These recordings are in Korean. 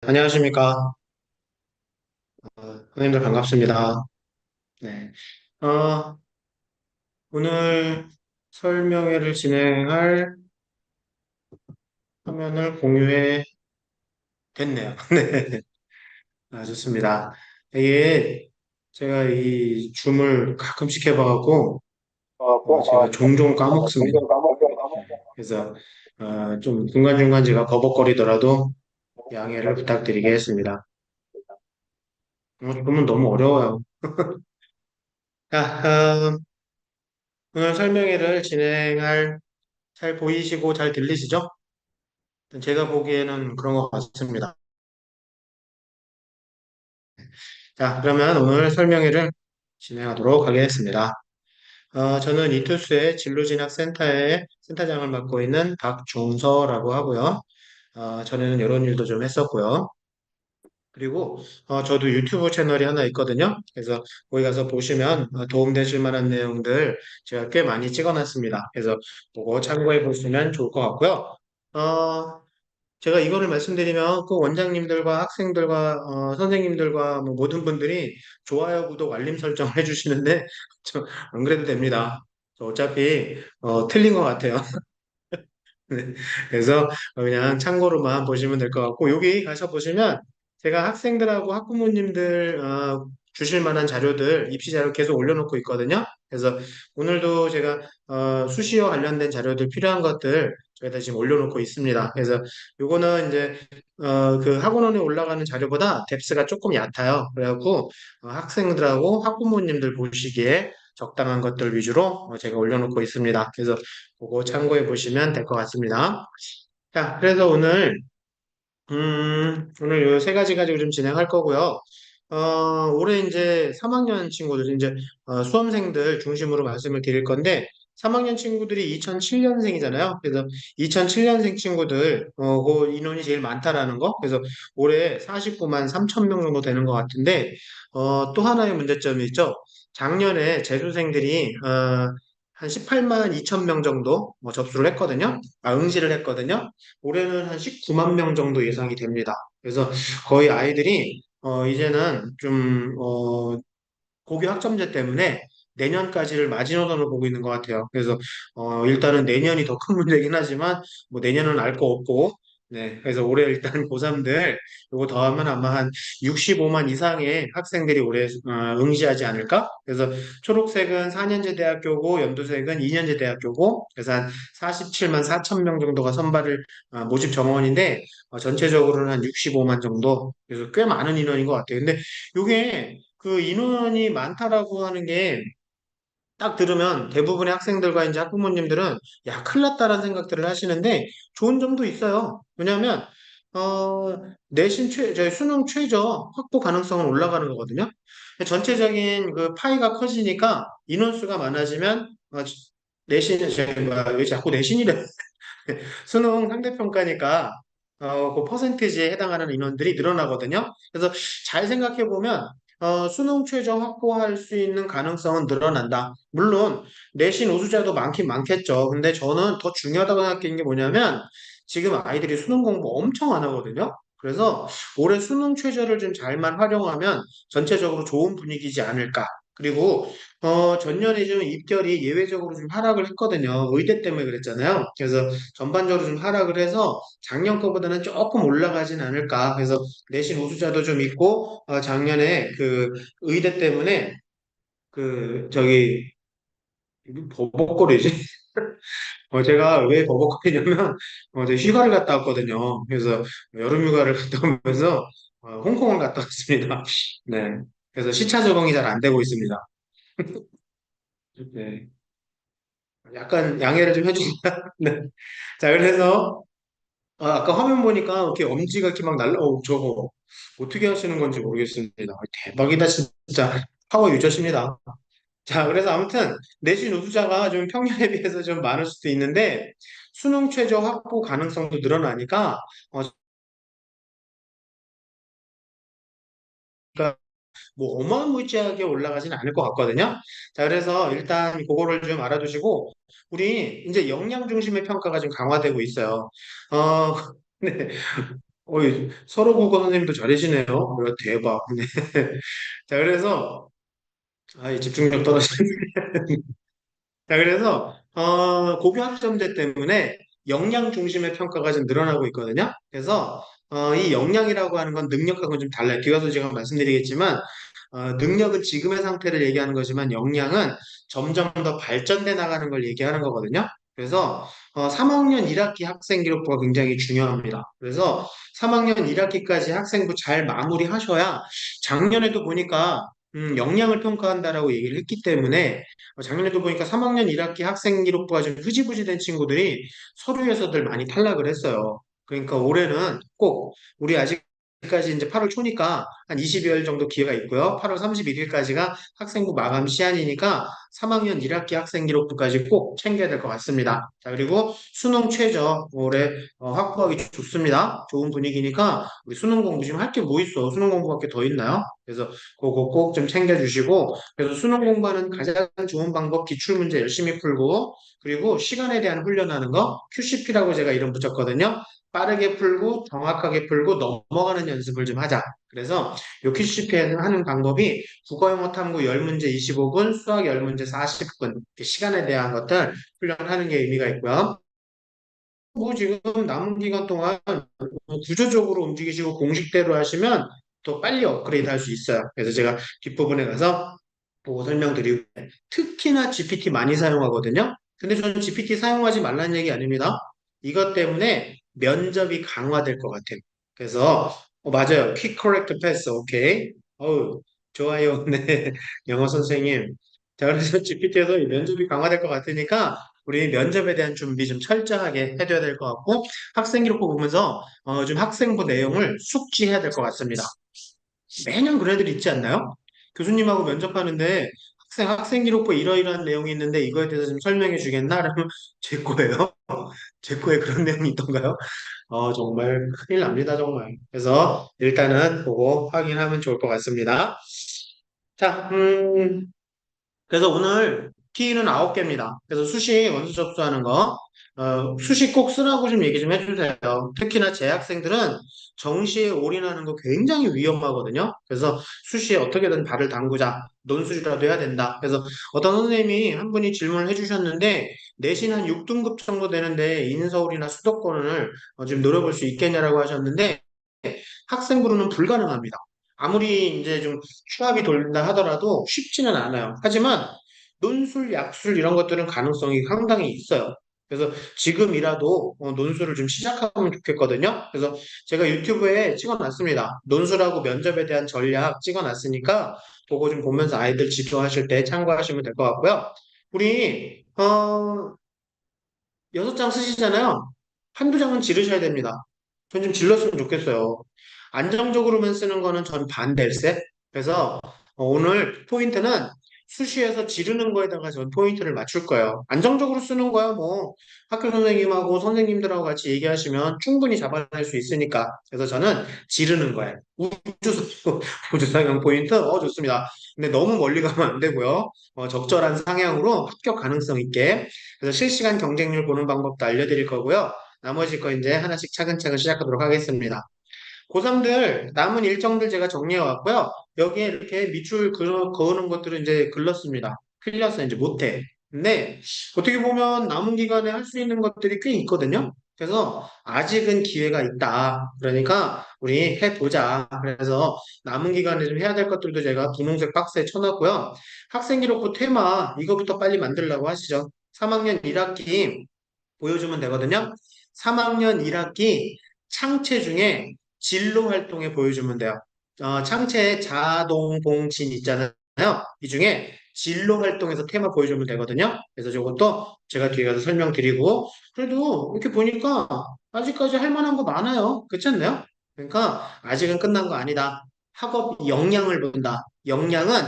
안녕하십니까. 선생님들 반갑습니다. 네. 어, 오늘 설명회를 진행할 화면을 공유해 됐네요. 네. 좋습니다. 이게 제가 이 줌을 가끔씩 해봐갖고, 제가 종종 까먹습니다. 네. 그래서, 좀 중간중간 제가 버벅거리더라도 양해를 부탁드리겠습니다. 그러면 너무 어려워요. 자, 오늘 설명회를 잘 보이시고 잘 들리시죠? 제가 보기에는 그런 것 같습니다. 자, 그러면 오늘 설명회를 진행하도록 하겠습니다. 저는 이투스의 진로진학센터의 센터장을 맡고 있는 박종서라고 하고요. 전에는 이런 일도 좀 했었고요. 그리고 저도 유튜브 채널이 하나 있거든요. 그래서 거기 가서 보시면 도움되실 만한 내용들 제가 꽤 많이 찍어놨습니다. 그래서 그거 참고해 보시면 좋을 것 같고요. 어, 제가 이거를 말씀드리면 꼭 원장님들과 학생들과 선생님들과 뭐 모든 분들이 좋아요, 구독, 알림 설정을 해주시는데 안 그래도 됩니다. 저 어차피 틀린 것 같아요. 네. 그래서 그냥 참고로만 보시면 될 것 같고 여기 가서 보시면 제가 학생들하고 학부모님들 주실 만한 자료들 입시 자료 계속 올려놓고 있거든요. 그래서 오늘도 제가 수시와 관련된 자료들 필요한 것들 저희가 지금 올려놓고 있습니다. 그래서 요거는 이제 그 학원원에 올라가는 자료보다 뎁스가 조금 얕아요. 그래갖고 학생들하고 학부모님들 보시기에 적당한 것들 위주로 제가 올려놓고 있습니다. 그래서 그거 참고해 보시면 될 것 같습니다. 자, 그래서 오늘 요 세 가지 가지고 좀 진행할 거고요. 올해 이제 3학년 친구들, 이제 수험생들 중심으로 말씀을 드릴 건데, 3학년 친구들이 2007년생이잖아요. 그래서 2007년생 친구들, 그 인원이 제일 많다라는 거. 그래서 올해 49만 3천 명 정도 되는 것 같은데, 또 하나의 문제점이 있죠. 작년에 재수생들이, 한 18만 2천 명 정도 접수를 했거든요. 응시를 했거든요. 올해는 한 19만 명 정도 예상이 됩니다. 그래서 거의 아이들이 이제는 좀 고교 학점제 때문에 내년까지를 마지노선을 보고 있는 것 같아요. 그래서 일단은 내년이 더 큰 문제긴 하지만 뭐 내년은 알 거 없고 네, 그래서 올해 일단 고3들 요거 더하면 아마 한 65만 이상의 학생들이 올해 응시하지 않을까? 그래서 초록색은 4년제 대학교고 연두색은 2년제 대학교고 그래서 한 47만 4천 명 정도가 선발을 모집 정원인데 전체적으로는 한 65만 정도 그래서 꽤 많은 인원인 것 같아요. 근데 요게 그 인원이 많다라고 하는 게 딱 들으면 대부분의 학생들과 이제 학부모님들은 야, 큰일 났다라는 생각들을 하시는데 좋은 점도 있어요. 왜냐하면 저희 수능 최저 확보 가능성은 올라가는 거거든요. 전체적인 그 파이가 커지니까 인원수가 많아지면 왜 자꾸 내신이래. 수능 상대평가니까 그 퍼센티지에 해당하는 인원들이 늘어나거든요. 그래서 잘 생각해 보면 수능 최저 확보할 수 있는 가능성은 늘어난다. 물론 내신 우수자도 많긴 많겠죠. 근데 저는 더 중요하다고 생각하는 게 뭐냐면 지금 아이들이 수능 공부 엄청 안 하거든요. 그래서 올해 수능 최저를 좀 잘만 활용하면 전체적으로 좋은 분위기지 않을까. 그리고 전년에 좀 입결이 예외적으로 좀 하락을 했거든요. 의대 때문에 그랬잖아요. 그래서 전반적으로 좀 하락을 해서 작년 거보다는 조금 올라가진 않을까. 그래서 내신 우수자도 좀 있고, 작년에 그 의대 때문에 그, 저기, 이거 버벅거리지? 제가 왜 버벅거리냐면, 제가 휴가를 갔다 왔거든요. 그래서 여름 휴가를 갔다 오면서 홍콩을 갔다 왔습니다. 네. 그래서 시차 적응이 잘 안 되고 있습니다. 네. 약간 양해를 좀 해주시면. 네. 자, 그래서 아까 화면 보니까 이렇게 엄지가 이렇게 막 저거 어떻게 하시는 건지 모르겠습니다. 대박이다, 진짜. 파워 유저십니다. 자, 그래서 아무튼 내신 우수자가 좀 평년에 비해서 좀 많을 수도 있는데 수능 최저 확보 가능성도 늘어나니까 그러니까 뭐 어마무지하게 올라가진 않을 것 같거든요. 자, 그래서 일단 그거를 좀 알아두시고 우리 이제 역량 중심의 평가가 좀 강화되고 있어요. 어, 네. 서로 국어 선생님도 잘하시네요. 대박. 네. 자, 그래서, 이 집중력 떨어지는. 자, 그래서, 고교 학점제 때문에 역량 중심의 평가가 좀 늘어나고 있거든요. 그래서, 이 역량이라고 하는 건 능력하고는 좀 달라요. 뒤에 가서 제가 말씀드리겠지만, 능력은 지금의 상태를 얘기하는 거지만 역량은 점점 더 발전돼 나가는 걸 얘기하는 거거든요. 그래서 3학년 1학기 학생 기록부가 굉장히 중요합니다. 그래서 3학년 1학기까지 학생부 잘 마무리하셔야 작년에도 보니까 역량을 평가한다라고 얘기를 했기 때문에 작년에도 보니까 3학년 1학기 학생 기록부가 좀 흐지부지 된 친구들이 서류에서들 많이 탈락을 했어요. 그러니까 올해는 꼭 우리 아직까지 이제 8월 초니까 한 20여일 정도 기회가 있고요. 8월 31일까지가 학생부 마감 시한이니까 3학년 1학기 학생 기록부까지 꼭 챙겨야 될 것 같습니다. 자, 그리고 수능 최저 올해 확보하기 좋습니다. 좋은 분위기니까 우리 수능 공부 지금 할 게 뭐 있어? 수능 공부밖에 더 있나요? 그래서 그거 꼭 좀 챙겨주시고 그래서 수능 공부하는 가장 좋은 방법 기출문제 열심히 풀고 그리고 시간에 대한 훈련하는 거 QCP라고 제가 이름 붙였거든요. 빠르게 풀고 정확하게 풀고 넘어가는 연습을 좀 하자. 그래서 요 QCP 하는 방법이 국어 영어 탐구 10문제 25분, 수학 10문제 40분 시간에 대한 것들 훈련하는 게 의미가 있고요. 뭐 지금 남은 기간 동안 구조적으로 움직이시고 공식대로 하시면 더 빨리 업그레이드 할 수 있어요. 그래서 제가 뒷부분에 가서 보고 설명드리고 특히나 GPT 많이 사용하거든요. 근데 저는 GPT 사용하지 말라는 얘기 아닙니다. 이것 때문에 면접이 강화될 것 같아요. 그래서 맞아요. Quick Correct Pass. 오케이. 좋아요. 네. 영어 선생님. 자, 그래서 GPT에서 면접이 강화될 것 같으니까 우리 면접에 대한 준비 좀 철저하게 해줘야 될 것 같고 학생 기록부 보면서 좀 학생부 내용을 숙지해야 될 것 같습니다. 매년 그런 애들 있지 않나요? 교수님하고 면접하는데 학생 기록부에 이러이러한 내용이 있는데 이거에 대해서 좀 설명해 주겠나? 그러면 제 거예요. 제 거에 그런 내용이 있던가요? 정말 큰일 납니다, 정말. 그래서 일단은 보고 확인하면 좋을 것 같습니다. 자, 그래서 오늘 T는 9개입니다. 그래서 수시 원수 접수하는 거, 수시 꼭 쓰라고 좀 얘기 좀 해주세요. 특히나 재학생들은 정시에 올인하는 거 굉장히 위험하거든요. 그래서 수시에 어떻게든 발을 담그자. 논술이라도 해야 된다. 그래서 어떤 선생님이 한 분이 질문을 해주셨는데, 내신 한 6등급 정도 되는데 인서울이나 수도권을 좀 노려볼 수 있겠냐라고 하셨는데, 학생부로는 불가능합니다. 아무리 이제 좀 추합이 돌린다 하더라도 쉽지는 않아요. 하지만 논술, 약술 이런 것들은 가능성이 상당히 있어요. 그래서 지금이라도 논술을 좀 시작하면 좋겠거든요. 그래서 제가 유튜브에 찍어놨습니다. 논술하고 면접에 대한 전략 찍어놨으니까 그거 좀 보면서 아이들 지도하실 때 참고하시면 될 것 같고요. 우리 6장 쓰시잖아요. 한두 장은 지르셔야 됩니다. 전 좀 질렀으면 좋겠어요. 안정적으로만 쓰는 거는 전 반댈세. 그래서 오늘 포인트는 수시에서 지르는 거에다가 전 포인트를 맞출 거예요. 안정적으로 쓰는 거야, 뭐. 학교 선생님하고 선생님들하고 같이 얘기하시면 충분히 잡아낼 수 있으니까. 그래서 저는 지르는 거예요. 우주상형 포인트? 좋습니다. 근데 너무 멀리 가면 안 되고요. 적절한 상향으로 합격 가능성 있게. 그래서 실시간 경쟁률 보는 방법도 알려드릴 거고요. 나머지 거 이제 하나씩 차근차근 시작하도록 하겠습니다. 고3들 남은 일정들 제가 정리해 왔고요. 여기에 이렇게 밑줄 그어놓은 것들은 이제 글렀습니다. 틀렸어, 이제 못해. 근데 어떻게 보면 남은 기간에 할 수 있는 것들이 꽤 있거든요. 그래서 아직은 기회가 있다. 그러니까 우리 해보자. 그래서 남은 기간에 좀 해야 될 것들도 제가 분홍색 박스에 쳐놨고요. 학생기록부 테마 이거부터 빨리 만들려고 하시죠. 3학년 1학기 보여주면 되거든요. 3학년 1학기 창체 중에 진로 활동에 보여주면 돼요. 창체 자동봉진 있잖아요. 이 중에 진로 활동에서 테마 보여주면 되거든요. 그래서 저것도 제가 뒤에 가서 설명드리고 그래도 이렇게 보니까 아직까지 할 만한 거 많아요. 그렇지 않나요? 그러니까 아직은 끝난 거 아니다. 학업 역량을 본다. 역량은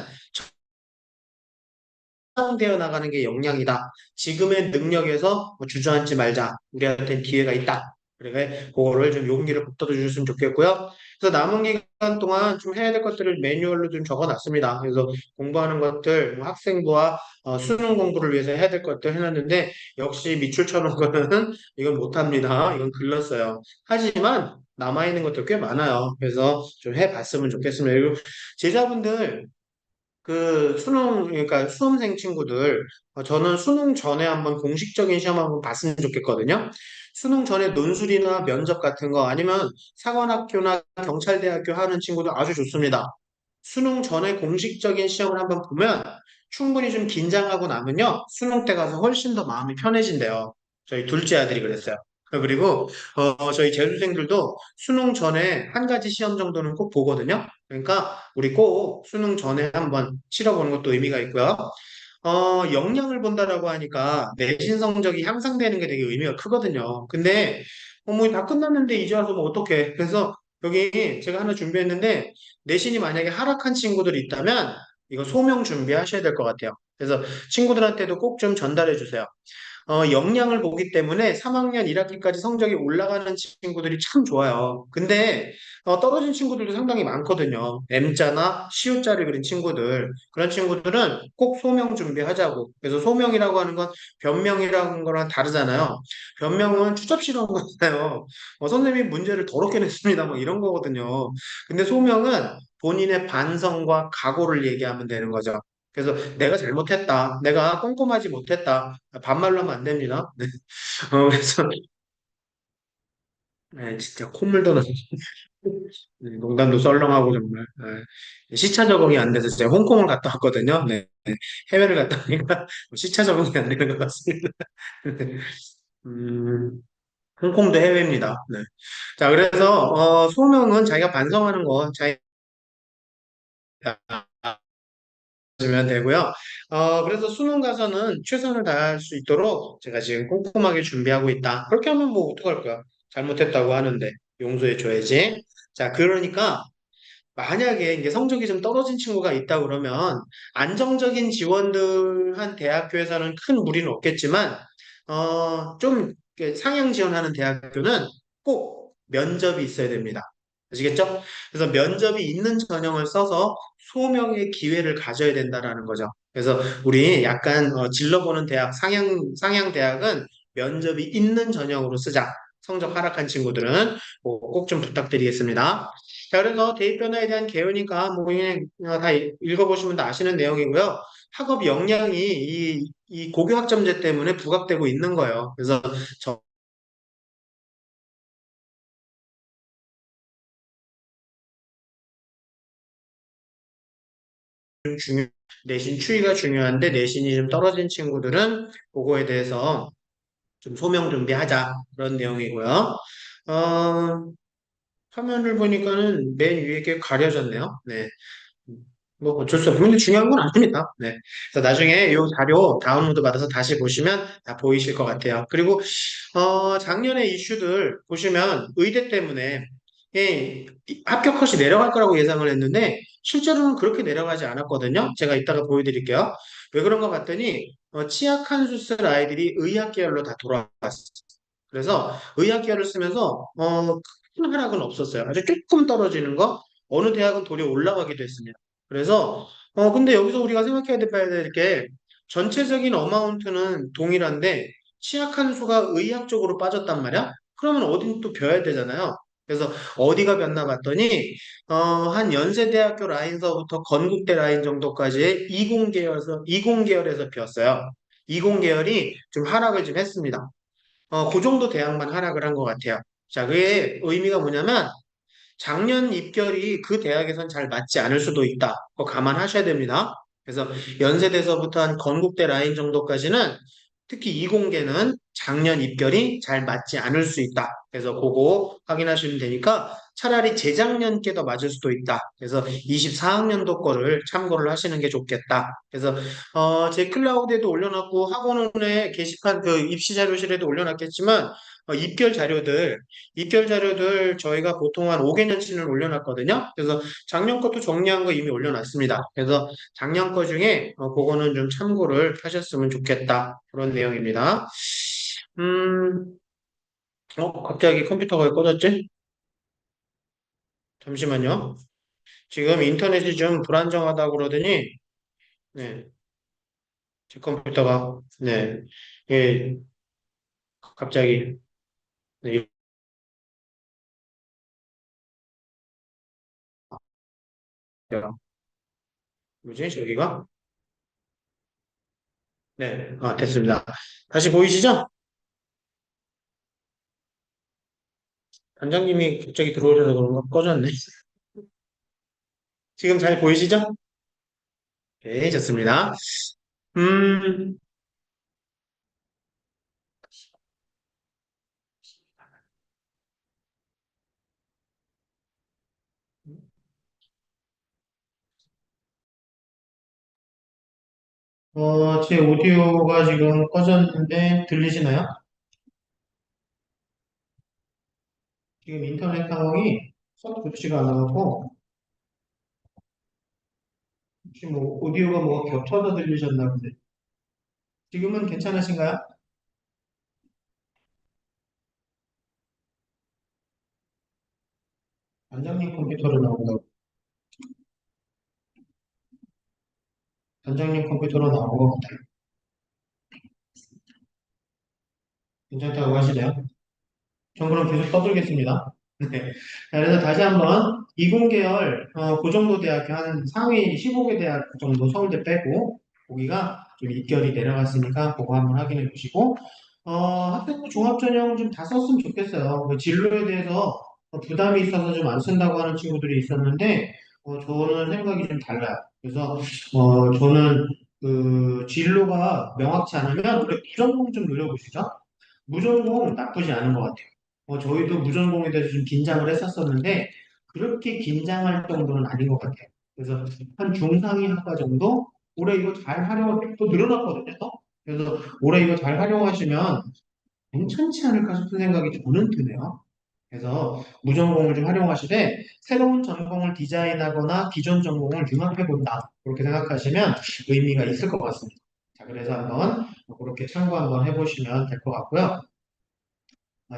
되어 나가는 게 역량이다. 지금의 능력에서 주저앉지 말자. 우리한테 기회가 있다. 그러니까 그거를 좀 용기를 북돋워 주셨으면 좋겠고요. 그래서 남은 기간 동안 좀 해야 될 것들을 매뉴얼로 좀 적어놨습니다. 그래서 공부하는 것들, 뭐 학생부와 수능 공부를 위해서 해야 될 것들 해놨는데 역시 밑줄 쳐놓은 거는 이건 못합니다. 이건 글렀어요. 하지만 남아있는 것도 꽤 많아요. 그래서 좀 해봤으면 좋겠습니다. 그리고 제자분들 그 수능, 그러니까 수험생 친구들, 저는 수능 전에 한번 공식적인 시험 한번 봤으면 좋겠거든요. 수능 전에 논술이나 면접 같은 거 아니면 사관학교나 경찰대학교 하는 친구들 아주 좋습니다. 수능 전에 공식적인 시험을 한번 보면 충분히 좀 긴장하고 나면요. 수능 때 가서 훨씬 더 마음이 편해진대요. 저희 둘째 아들이 그랬어요. 그리고 저희 재수생들도 수능 전에 한 가지 시험 정도는 꼭 보거든요. 그러니까 우리 꼭 수능 전에 한번 치러보는 것도 의미가 있고요. 역량을 본다라고 하니까 내신 성적이 향상되는 게 되게 의미가 크거든요. 근데 뭐 다 끝났는데 이제 와서 뭐 어떡해. 그래서 여기 제가 하나 준비했는데 내신이 만약에 하락한 친구들이 있다면 이거 소명 준비하셔야 될 것 같아요. 그래서 친구들한테도 꼭 좀 전달해 주세요. 역량을 보기 때문에 3학년 1학기까지 성적이 올라가는 친구들이 참 좋아요. 근데 떨어진 친구들도 상당히 많거든요. M자나 C자를 그린 친구들. 그런 친구들은 꼭 소명 준비하자고. 그래서 소명이라고 하는 건 변명이라는 거랑 다르잖아요. 변명은 추접스러운 거잖아요. 선생님이 문제를 더럽게 냈습니다. 뭐 이런 거거든요. 근데 소명은 본인의 반성과 각오를 얘기하면 되는 거죠. 그래서 내가 잘못했다. 내가 꼼꼼하지 못했다. 반말로 하면 안 됩니다. 네. 그래서 네, 진짜 콧물 도는 네, 농담도 썰렁하고 정말 시차 적응이 안 돼서 제가 홍콩을 갔다 왔거든요. 네. 네. 해외를 갔다 오니까 시차 적응이 안 되는 것 같습니다. 음, 홍콩도 해외입니다. 네. 자, 그래서 소명은 자기가 반성하는 거 자기가 주면 되고요. 그래서 수능 가서는 최선을 다할 수 있도록 제가 지금 꼼꼼하게 준비하고 있다. 그렇게 하면 뭐 어떡할 거야? 잘못했다고 하는데 용서해 줘야지. 자, 그러니까 만약에 이제 성적이 좀 떨어진 친구가 있다 그러면 안정적인 지원들한 대학교에서는 큰 무리는 없겠지만 좀 이렇게 상향 지원하는 대학교는 꼭 면접이 있어야 됩니다. 아시겠죠? 그래서 면접이 있는 전형을 써서 소명의 기회를 가져야 된다라는 거죠. 그래서 우리 약간 질러보는 대학 상향 대학은 면접이 있는 전형으로 쓰자. 성적 하락한 친구들은 꼭 좀 부탁드리겠습니다. 자, 그래서 대입 변화에 대한 개요니까 뭐 그냥 다 읽어보시면 다 아시는 내용이고요. 학업 역량이 이 고교 학점제 때문에 부각되고 있는 거예요. 그래서 저 중요, 내신 추이가 중요한데 내신이 좀 떨어진 친구들은 그거에 대해서 좀 소명 준비하자 그런 내용이고요. 어, 화면을 보니까는 맨 위에 게 가려졌네요. 네. 뭐 어쩔 수 없고 근데 중요한 건 아닙니다. 네. 그래서 나중에 이 자료 다운로드 받아서 다시 보시면 다 보이실 것 같아요. 그리고 작년에 이슈들 보시면 의대 때문에 합격 컷이 내려갈 거라고 예상을 했는데 실제로는 그렇게 내려가지 않았거든요. 제가 이따가 보여드릴게요. 왜 그런가 봤더니 치아칸 수술 아이들이 의학 계열로 다 돌아갔어요. 그래서 의학 계열을 쓰면서 큰 하락은 없었어요. 아주 조금 떨어지는 거 어느 대학은 도리어 올라가기도 했습니다. 그래서 근데 여기서 우리가 생각해야 될 게 전체적인 어마운트는 동일한데 치약한 수가 의학적으로 빠졌단 말이야? 그러면 어딘 또 벼야 되잖아요. 그래서 어디가 벼나 봤더니 한 연세대학교 라인서부터 건국대 라인 정도까지의 이공계열에서 벼었어요. 이공계열이 좀 하락을 좀 했습니다. 그 정도 대학만 하락을 한 것 같아요. 자, 그게 의미가 뭐냐면 작년 입결이 그 대학에선 잘 맞지 않을 수도 있다. 그거 감안하셔야 됩니다. 그래서 연세대서부터 한 건국대 라인 정도까지는 특히 이공계는 작년 입결이 잘 맞지 않을 수 있다. 그래서 그거 확인하시면 되니까 차라리 재작년께 더 맞을 수도 있다. 그래서 24학년도 거를 참고를 하시는 게 좋겠다. 그래서 제 클라우드에도 올려놨고 학원의 게시판 그 입시 자료실에도 올려놨겠지만 입결 자료들 저희가 보통 한 5개년치를 올려놨거든요. 그래서 작년 것도 정리한 거 이미 올려놨습니다. 그래서 작년 거 중에 그거는 좀 참고를 하셨으면 좋겠다. 그런 내용입니다. 음, 갑자기 컴퓨터가 왜 꺼졌지? 잠시만요. 지금 인터넷이 좀 불안정하다고 그러더니, 네, 제 컴퓨터가, 네, 예, 갑자기, 네, 뭐지, 저기가? 네, 됐습니다. 다시 보이시죠? 단장님이 갑자기 들어오셔서 그런가? 꺼졌네. 지금 잘 보이시죠? 네, 좋습니다. 음, 제 오디오가 지금 꺼졌는데 들리시나요? 지금 인터넷 상황이 썩 좋지가 않아서 혹시 뭐 오디오가 뭐가 겹쳐서 들리셨나 본데 지금은 괜찮으신가요? 단장님 컴퓨터로 나온다고. 단장님 컴퓨터로 나온 것 같아요. 괜찮다고 하시네요. 전 그럼 계속 떠들겠습니다. 네. 자, 그래서 다시 한번 이공계열 고정도 대학교 한 상위 15개 대학 정도 서울대 빼고 거기가 좀 입결이 내려갔으니까 그거 한번 확인해 보시고 학생부 종합전형 좀 다 썼으면 좋겠어요. 그 진로에 대해서 부담이 있어서 좀 안 쓴다고 하는 친구들이 있었는데 저는 생각이 좀 달라요. 그래서 저는 그 진로가 명확치 않으면 우리 부전공 좀 노려보시죠. 무전공 나쁘지 않은 것 같아요. 저희도 무전공에 대해서 좀 긴장을 했었었는데 그렇게 긴장할 정도는 아닌 것 같아요. 그래서 한 중상위 학과 정도 올해 이거 잘 활용 또 늘어났거든요. 그래서 올해 이거 잘 활용하시면 괜찮지 않을까 싶은 생각이 저는 드네요. 그래서 무전공을 좀 활용하시되 새로운 전공을 디자인하거나 기존 전공을 융합해 본다. 그렇게 생각하시면 의미가 있을 것 같습니다. 자, 그래서 한번 그렇게 참고 한번 해보시면 될 것 같고요.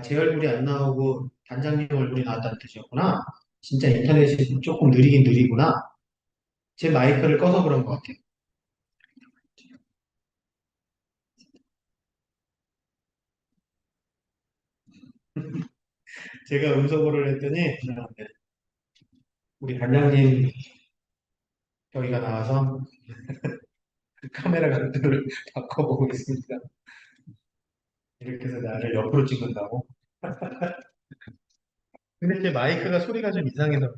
제 얼굴이 안 나오고 단장님 얼굴이 나왔다는 뜻이었구나. 진짜 인터넷이 조금 느리긴 느리구나. 제 마이크를 꺼서 그런 것 같아요. 제가 음소거를 했더니 우리 단장님 저희가 나와서 카메라 각도를 바꿔보고 있습니다. 이렇게 해서 나를 옆으로 찍는다고. 근데 제 마이크가 소리가 좀 이상해서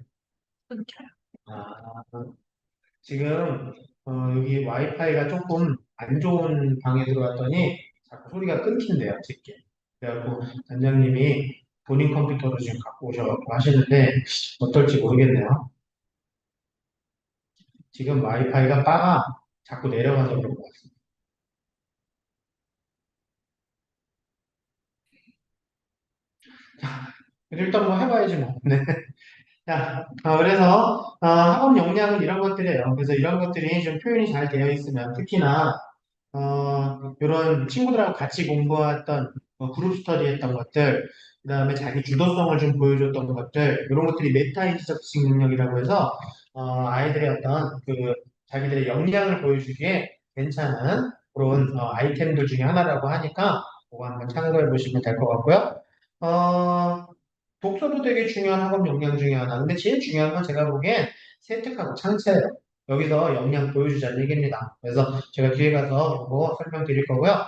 아, 지금 여기 와이파이가 조금 안 좋은 방에 들어왔더니 자꾸 소리가 끊긴대요, 제게. 그래갖고 단장님이 본인 컴퓨터로 지금 갖고 오셔갖고 하시는데 어떨지 모르겠네요. 지금 와이파이가 바가 자꾸 내려가서 그런 것 같습니다. 일단 뭐 해봐야지 뭐. 네. 자, 그래서 학업 역량은 이런 것들이에요. 그래서 이런 것들이 좀 표현이 잘 되어 있으면 특히나 이런 친구들하고 같이 공부했던 그룹 스터디 했던 것들, 그 다음에 자기 주도성을 좀 보여줬던 것들, 이런 것들이 메타인지적 지식 능력이라고 해서 아이들의 어떤 그 자기들의 역량을 보여주기에 괜찮은 그런 아이템들 중에 하나라고 하니까 그거 한번 참고해 보시면 될 것 같고요. 어, 독서도 되게 중요한 학업 역량 중에 하나. 근데 제일 중요한 건 제가 보기엔 세특하고 창체예요. 여기서 역량 보여주자는 얘기입니다. 그래서 제가 뒤에 가서 이거 설명드릴 거고요.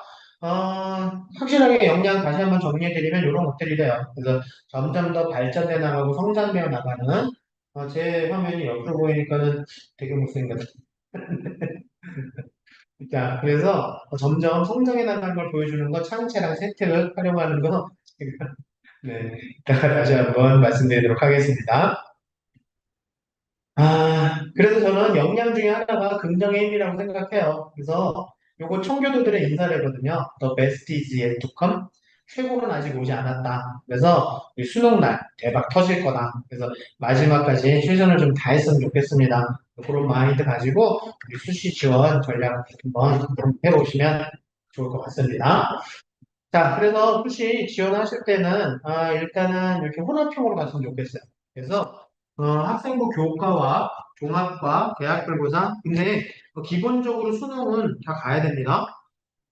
확실하게 역량 다시 한번 정리해드리면 이런 것들이래요. 그래서 점점 더 발전돼 나가고 성장되어 나가는 제 화면이 옆으로 보이니까는 되게 못생겼어요. 자, 그래서 점점 성장해 나가는 걸 보여주는 거 창체랑 세특을 활용하는 거 네, 이따가 다시 한번 말씀드리도록 하겠습니다. 그래서 저는 역량 중에 하나가 긍정의 힘이라고 생각해요. 그래서 요거 청교도들의 인사례거든요. The best is yet to come. 최고는 아직 오지 않았다. 그래서 우리 수능 날 대박 터질 거다. 그래서 마지막까지 최선을 좀 다했으면 좋겠습니다. 그런 마인드 가지고 우리 수시 지원 전략 한번 해보시면 좋을 것 같습니다. 자, 그래서 혹시 지원하실 때는 일단은 이렇게 혼합형으로 갔으면 좋겠어요. 그래서 학생부 교과와 종합과 대학별고사 근데 기본적으로 수능은 다 가야 됩니다.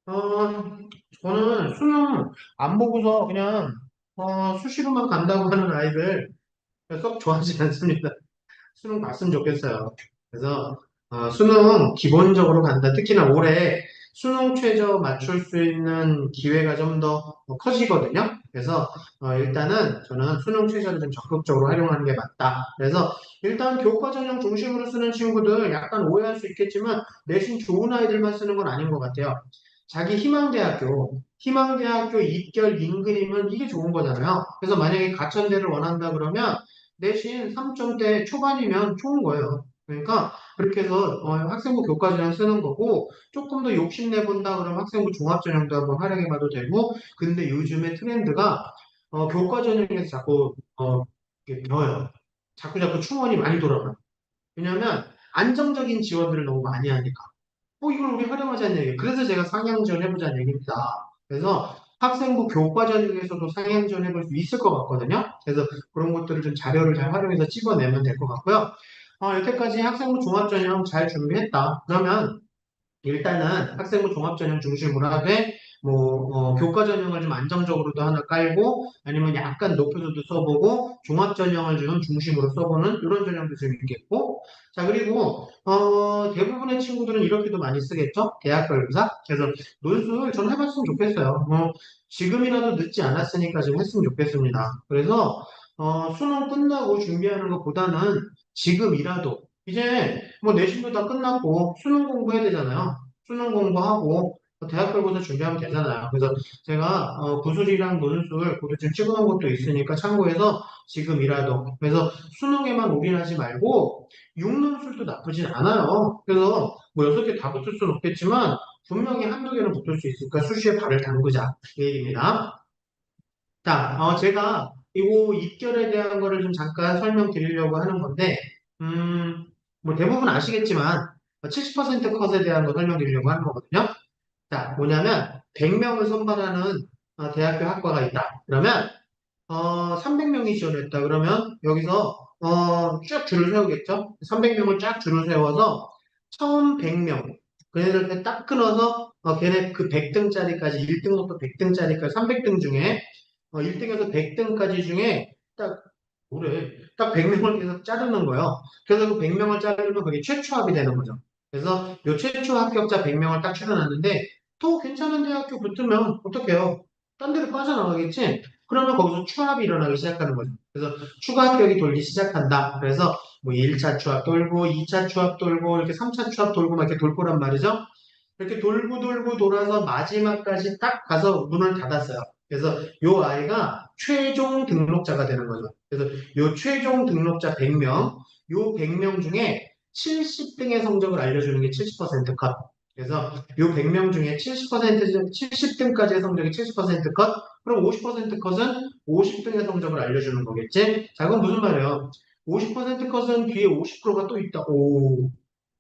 어, 저는 수능 안 보고서 그냥 수시로만 간다고 하는 아이들 썩 좋아하지 않습니다. 수능 봤으면 좋겠어요. 그래서 수능 기본적으로 간다. 특히나 올해 수능 최저 맞출 수 있는 기회가 좀 더 커지거든요. 그래서 일단은 저는 수능 최저를 좀 적극적으로 활용하는 게 맞다. 그래서 일단 교과 전형 중심으로 쓰는 친구들 약간 오해할 수 있겠지만 내신 좋은 아이들만 쓰는 건 아닌 것 같아요. 자기 희망대학교 입결 인근이면 이게 좋은 거잖아요. 그래서 만약에 가천대를 원한다 그러면 내신 3점대 초반이면 좋은 거예요. 그러니까 그렇게 해서 학생부 교과전형 쓰는 거고 조금 더 욕심내본다 그러면 학생부 종합전형도 한번 활용해봐도 되고 근데 요즘에 트렌드가 교과전형에서 자꾸 이렇게 벼요. 자꾸 충원이 많이 돌아가요. 왜냐하면 안정적인 지원들을 너무 많이 하니까. 이걸 우리 활용하자는 얘기예요. 그래서 제가 상향지원 해보자는 얘기입니다. 그래서 학생부 교과전에서도 상향지원 해볼 수 있을 것 같거든요. 그래서 그런 것들을 좀 자료를 잘 활용해서 찍어내면 될 것 같고요. 여태까지 학생부 종합전형 잘 준비했다. 그러면 일단은 학생부 종합전형 중심으로 하되 교과 전형을 좀 안정적으로도 하나 깔고 아니면 약간 높여서도 써보고 종합전형을 좀 중심으로 써보는 이런 전형도 좀 있겠고 자 그리고 대부분의 친구들은 이렇게도 많이 쓰겠죠 대학 결사 그래서 논술 전 해봤으면 좋겠어요 지금이라도 늦지 않았으니까 좀 했으면 좋겠습니다 그래서 수능 끝나고 준비하는 것보다는 지금이라도 이제 내신도 다 끝났고 수능 공부해야 되잖아요. 수능 공부하고 대학별고사 준비하면 되잖아요. 그래서 제가 구술이랑 논술 그것도 좀 찍어놓은 것도 있으니까 참고해서 지금이라도 그래서 수능에만 올인하지 말고 육논술도 나쁘진 않아요. 그래서 6개 다 붙을 수는 없겠지만 분명히 한두 개는 붙을 수 있으니까 수시에 발을 담그자 이 얘기입니다. 자, 제가 이거 입결에 대한 거를 좀 잠깐 설명드리려고 하는 건데, 대부분 아시겠지만, 70% 컷에 대한 거 설명드리려고 하는 거거든요. 자, 뭐냐면, 100명을 선발하는 대학교 학과가 있다. 그러면, 300명이 지원했다. 그러면, 여기서, 쭉 줄을 세우겠죠? 300명을 쫙 줄을 세워서, 처음 100명, 걔네들 딱 끊어서, 걔네 그 100등짜리까지, 1등부터 100등짜리까지 300등 중에, 1등에서 100등까지 중에 딱 100명을 계속 자르는 거예요. 그래서 그 100명을 자르면 그게 최초합이 되는 거죠. 그래서 요 최초 합격자 100명을 딱 추려놨는데 더 괜찮은 대학교 붙으면 어떡해요? 딴 데로 빠져나가겠지? 그러면 거기서 추합이 일어나기 시작하는 거죠. 그래서 추가 합격이 돌기 시작한다. 그래서 1차 추합 돌고 2차 추합 돌고 이렇게 3차 추합 돌고 막 이렇게 돌 거란 말이죠. 이렇게 돌고 돌고 돌아서 마지막까지 딱 가서 문을 닫았어요. 그래서 요 아이가 최종 등록자가 되는 거죠. 그래서 요 최종 등록자 100명, 요 100명 중에 70등의 성적을 알려주는 게 70% 컷. 그래서 요 100명 중에 70등까지의 성적이 70% 컷, 그럼 50% 컷은 50등의 성적을 알려주는 거겠지? 자, 그럼 무슨 말이에요? 50% 컷은 뒤에 50%가 또 있다. 오,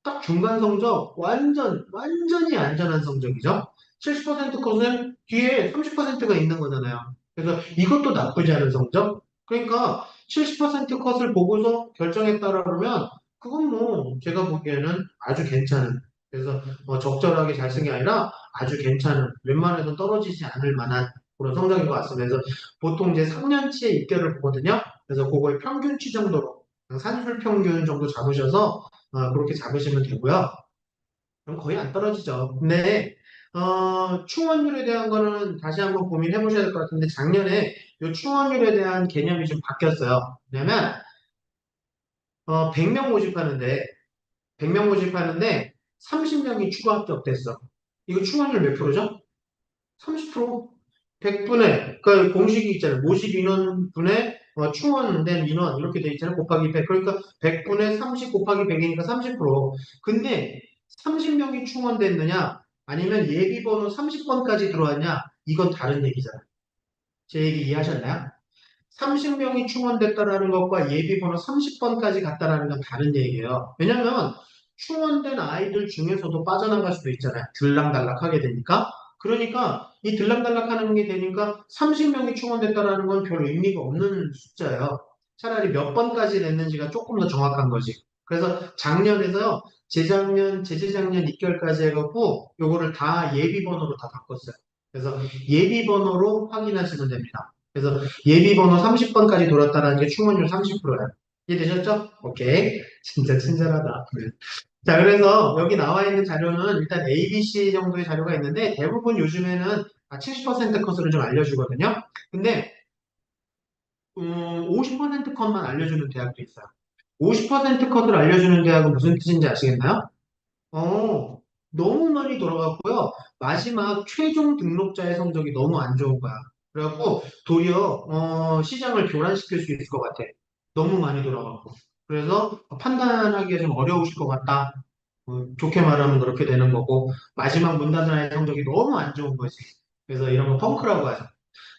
딱 중간 성적 완전히 안전한 성적이죠. 70% 컷은 뒤에 30%가 있는 거잖아요. 그래서 이것도 나쁘지 않은 성적. 그러니까 70% 컷을 보고서 결정했다라 그러면 그건 제가 보기에는 아주 괜찮은 그래서 적절하게 잘 쓴 게 아니라 아주 괜찮은 웬만해서 떨어지지 않을 만한 그런 성적인 것 같습니다. 그래서 보통 이제 3년치의 입결을 보거든요. 그래서 그거의 평균치 정도로 산술 평균 정도 잡으셔서 그렇게 잡으시면 되고요. 그럼 거의 안 떨어지죠. 근데 충원율에 대한 거는 다시 한번 고민해 보셔야 될 것 같은데 작년에 이 충원율에 대한 개념이 좀 바뀌었어요. 왜냐면 100명 모집하는데 100명 모집하는데 30명이 추가 합격됐어. 이거 충원율 몇 프로죠? 30%. 100분의, 그 공식이 있잖아요. 모집 인원분의 충원된 인원, 이렇게 돼 있잖아요. 곱하기 100. 그러니까 100분의 30 곱하기 100이니까 30%. 근데 30명이 충원됐느냐, 아니면 예비번호 30번까지 들어왔냐, 이건 다른 얘기잖아요. 제 얘기 이해하셨나요? 30명이 충원됐다라는 것과 예비번호 30번까지 갔다라는 건 다른 얘기예요. 왜냐면 충원된 아이들 중에서도 빠져나갈 수도 있잖아요. 들락날락하게 되니까. 그러니까 이 들락날락하는 게 되니까 30명이 충원됐다라는 건 별 의미가 없는 숫자예요. 차라리 몇 번까지 냈는지가 조금 더 정확한 거지. 그래서 작년에서요. 재작년, 재재작년 입결까지 해갖고 요거를 다 예비번호로 다 바꿨어요. 그래서 예비번호로 확인하시면 됩니다. 그래서 예비번호 30번까지 돌았다는 게 충원율 30%예요. 이해되셨죠? 오케이. 진짜 친절하다. 네. 자, 그래서 여기 나와 있는 자료는 일단 A, B, C 정도의 자료가 있는데 대부분 요즘에는 70% 컷으로 좀 알려주거든요. 근데 50% 컷만 알려주는 대학도 있어요. 50% 컷을 알려주는 대학은 무슨 뜻인지 아시겠나요? 어, 너무 많이 돌아갔고요. 마지막 최종 등록자의 성적이 너무 안 좋은 거야. 그래갖고 도리어 시장을 교란시킬 수 있을 것 같아. 너무 많이 돌아가고. 그래서 판단하기가 좀 어려우실 것 같다. 좋게 말하면 그렇게 되는 거고 마지막 문 닫은 아이의 성적이 너무 안 좋은 거지. 그래서 이런 거 펑크라고 하죠.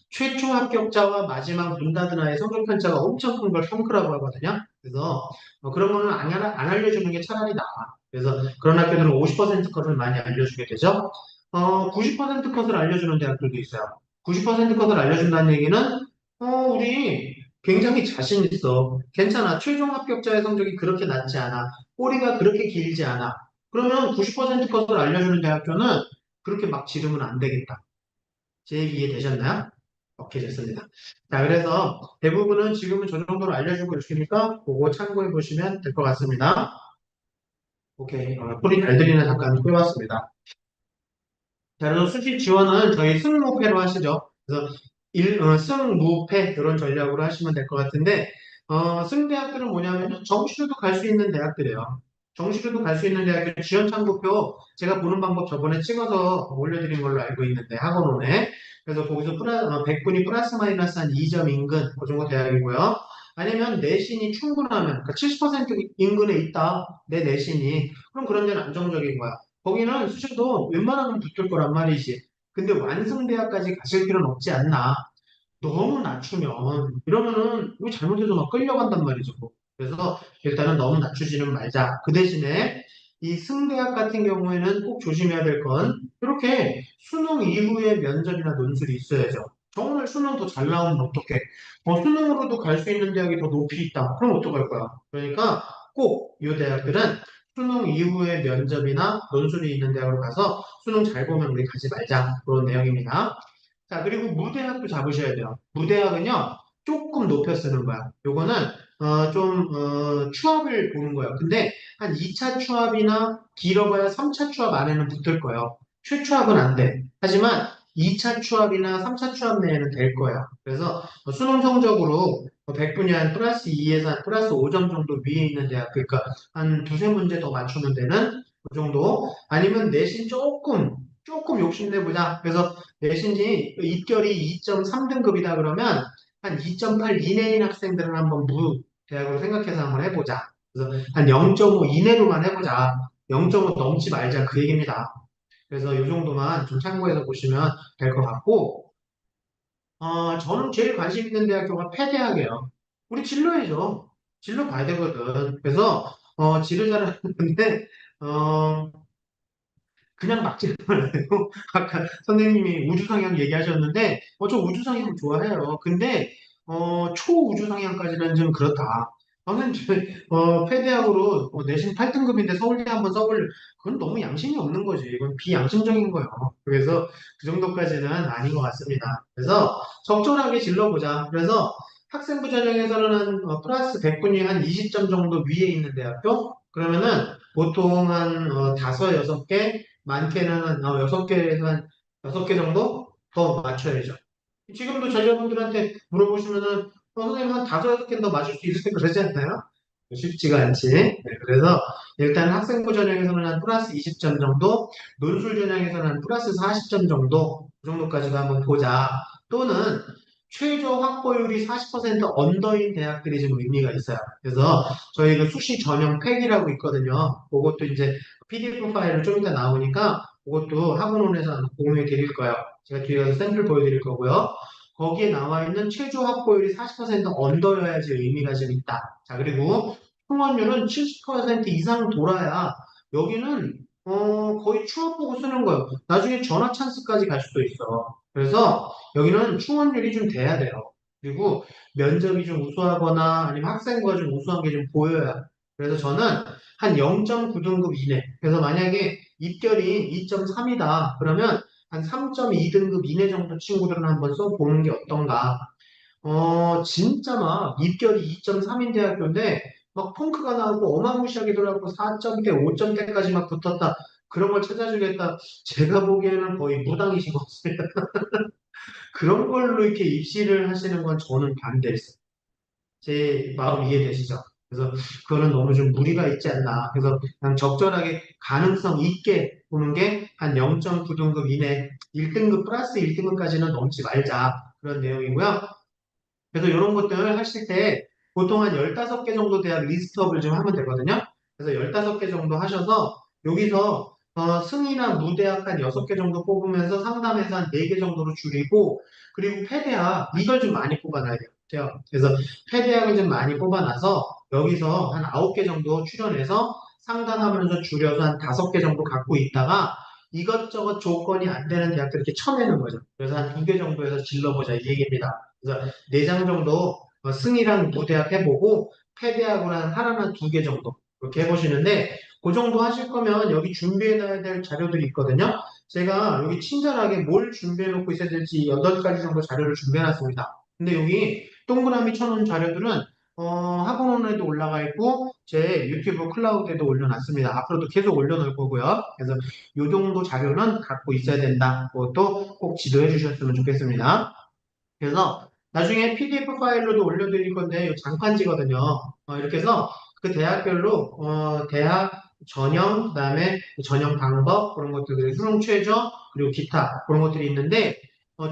최초 합격자와 마지막 문 닫은 아이의 성적 편차가 엄청 큰 걸 펑크라고 하거든요. 그래서 그런 거는 안 알려주는 게 차라리 나아. 그래서 그런 학교들은 50% 컷을 많이 알려주게 되죠. 90% 컷을 알려주는 대학들도 있어요. 90% 컷을 알려준다는 얘기는 우리 굉장히 자신 있어. 괜찮아. 최종 합격자의 성적이 그렇게 낮지 않아. 꼬리가 그렇게 길지 않아. 그러면 90% 컷을 알려주는 대학교는 그렇게 막 지르면 안 되겠다. 제 얘기 이해되셨나요? 오케이, 됐습니다. 자, 그래서 대부분은 지금은 저 정도로 알려주고 있으니까 그거 참고해 보시면 될 것 같습니다. 오케이, 소리 잘 들리나 잠깐 끄봤습니다. 자, 그래서 수시 지원은 저희 승무패로 하시죠. 그래서 승무패 이런 전략으로 하시면 될 것 같은데 승대학들은 뭐냐면 정시로도 갈 수 있는 대학들이에요. 정시로도 갈 수 있는 대학교 지원 참고표 제가 보는 방법 저번에 찍어서 올려드린 걸로 알고 있는데 학원원에 그래서 거기서 100분이 플러스 마이너스 한 2점 인근 그 정도 대학이고요. 아니면 내신이 충분하면 그러니까 70% 인근에 있다 내 내신이 그럼 그런 데는 안정적인 거야. 거기는 수시도 웬만하면 붙을 거란 말이지. 근데 완성대학까지 가실 필요는 없지 않나. 너무 낮추면 이러면은 이거 잘못해서 막 끌려간단 말이죠. 그래서 일단은 너무 낮추지는 말자. 그 대신에 이 승대학 같은 경우에는 꼭 조심해야 될 건 이렇게 수능 이후에 면접이나 논술이 있어야죠. 정말 수능 더 잘 나오면 어떡해? 수능으로도 갈 수 있는 대학이 더 높이 있다. 그럼 어떡할 거야? 그러니까 꼭 이 대학들은 수능 이후에 면접이나 논술이 있는 대학으로 가서 수능 잘 보면 우리 가지 말자. 그런 내용입니다. 자, 그리고 무대학도 잡으셔야 돼요. 무대학은요, 조금 높여 쓰는 거야. 요거는, 추합을 보는 거예요. 근데 한 2차 추합이나 길어봐야 3차 추합 안에는 붙을 거예요. 최추합은 안 돼. 하지만 2차 추합이나 3차 추합 내에는 될 거예요. 그래서 수능 성적으로 100분이 한 플러스 2에서 한 플러스 5점 정도 위에 있는 대학, 그러니까 한 두세 문제 더 맞추면 되는 그 정도. 아니면 내신 조금 욕심내보자. 그래서 내신이 입결이 2.3등급이다 그러면 한 2.8 이내인 학생들은 한번 무 대학으로 생각해서 한번 해보자. 그래서 한 0.5 이내로만 해보자. 0.5 넘지 말자 그 얘기입니다. 그래서 이 정도만 좀 참고해서 보시면 될 것 같고 저는 제일 관심 있는 대학교가 폐대학이에요. 우리 진로이죠. 진로 봐야 되거든. 그래서 지를 잘하는 건데 어, 그냥 막지는 말아요. 아까 선생님이 우주상향 얘기하셨는데, 저 우주상향 좋아해요. 근데, 초우주상향까지는 좀 그렇다. 저는 폐대학으로 내신 8등급인데 서울대 한번 써볼, 그건 너무 양심이 없는 거지. 이건 비양심적인 거예요. 그래서 그 정도까지는 아닌 것 같습니다. 그래서 적절하게 질러보자. 그래서 학생부 전형에서는 플러스 100분이 한 20점 정도 위에 있는 대학교? 그러면은 보통 한 다섯, 여섯 개, 많게는 한 6개에서 한 6개 정도 더 맞춰야죠. 지금도 전자분들한테 물어보시면은 선생님 한 다섯, 여섯 개는 더 맞을 수 있을 그러지 않나요? 쉽지가 않지. 네, 그래서 일단 학생부 전형에서는 한 플러스 20점 정도, 논술 전형에서는 한 플러스 40점 정도, 그 정도까지도 한번 보자. 또는 최저 확보율이 40% 언더인 대학들이 좀 의미가 있어요. 그래서 저희 그 수시 전형 팩이라고 있거든요. 그것도 이제 PDF 파일을 좀 이따 나오니까 그것도 학원원에서 공유해 드릴 거예요. 제가 뒤에 가서 샘플 보여드릴 거고요. 거기에 나와 있는 최저 확보율이 40% 언더여야지 의미가 좀 있다. 자, 그리고 통원율은 70% 이상 돌아야 여기는 거의 추업 보고 쓰는 거예요. 나중에 전화 찬스까지 갈 수도 있어. 그래서 여기는 충원율이 좀 돼야 돼요. 그리고 면접이 좀 우수하거나 아니면 학생부가 좀 우수한 게 좀 보여야. 그래서 저는 한 0.9등급 이내. 그래서 만약에 입결이 2.3이다. 그러면 한 3.2등급 이내 정도 친구들은 한번 써보는 게 어떤가. 진짜 막 입결이 2.3인 대학교인데 막 펑크가 나오고 어마무시하게 들어가고 4점대, 5점대까지 막 붙었다. 그런 걸 찾아주겠다. 제가 보기에는 거의 무당이신 것 같습니다. 그런 걸로 이렇게 입시를 하시는 건 저는 반대했어요. 제 마음 이해되시죠? 그래서 그거는 너무 좀 무리가 있지 않나. 그래서 그냥 적절하게 가능성 있게 보는 게 한 0.9등급 이내, 1등급 플러스 1등급까지는 넘지 말자. 그런 내용이고요. 그래서 이런 것들 하실 때 보통 한 15개 정도 대학 리스트업을 좀 하면 되거든요. 그래서 15개 정도 하셔서 여기서 승이나 무대학 한 6개 정도 뽑으면서 상담해서 한 4개 정도로 줄이고 그리고 폐대학 이걸 좀 많이 뽑아놔야 돼요. 그래서 폐대학을 좀 많이 뽑아놔서 여기서 한 9개 정도 출연해서 상담하면서 줄여서 한 5개 정도 갖고 있다가 이것저것 조건이 안 되는 대학들 이렇게 쳐내는 거죠. 그래서 한 2개 정도에서 질러보자 이 얘기입니다. 그래서 4장 정도 승이랑 무대학 해보고 패대학을 한 하나나 2개 정도 그렇게 해보시는데 그 정도 하실 거면 여기 준비해놔야 될 자료들이 있거든요. 제가 여기 친절하게 뭘 준비해놓고 있어야 될지 8가지 정도 자료를 준비해놨습니다. 근데 여기 동그라미 쳐놓은 자료들은 학원원에도 올라가 있고 제 유튜브 클라우드에도 올려놨습니다. 앞으로도 계속 올려놓을 거고요. 그래서 이 정도 자료는 갖고 있어야 된다. 그것도 꼭 지도해 주셨으면 좋겠습니다. 그래서 나중에 PDF 파일로도 올려드릴 건데 이 장판지거든요. 이렇게 해서 그 대학별로 대학 전형, 그다음에 전형 방법 그런 것들, 수능 최저 그리고 기타 그런 것들이 있는데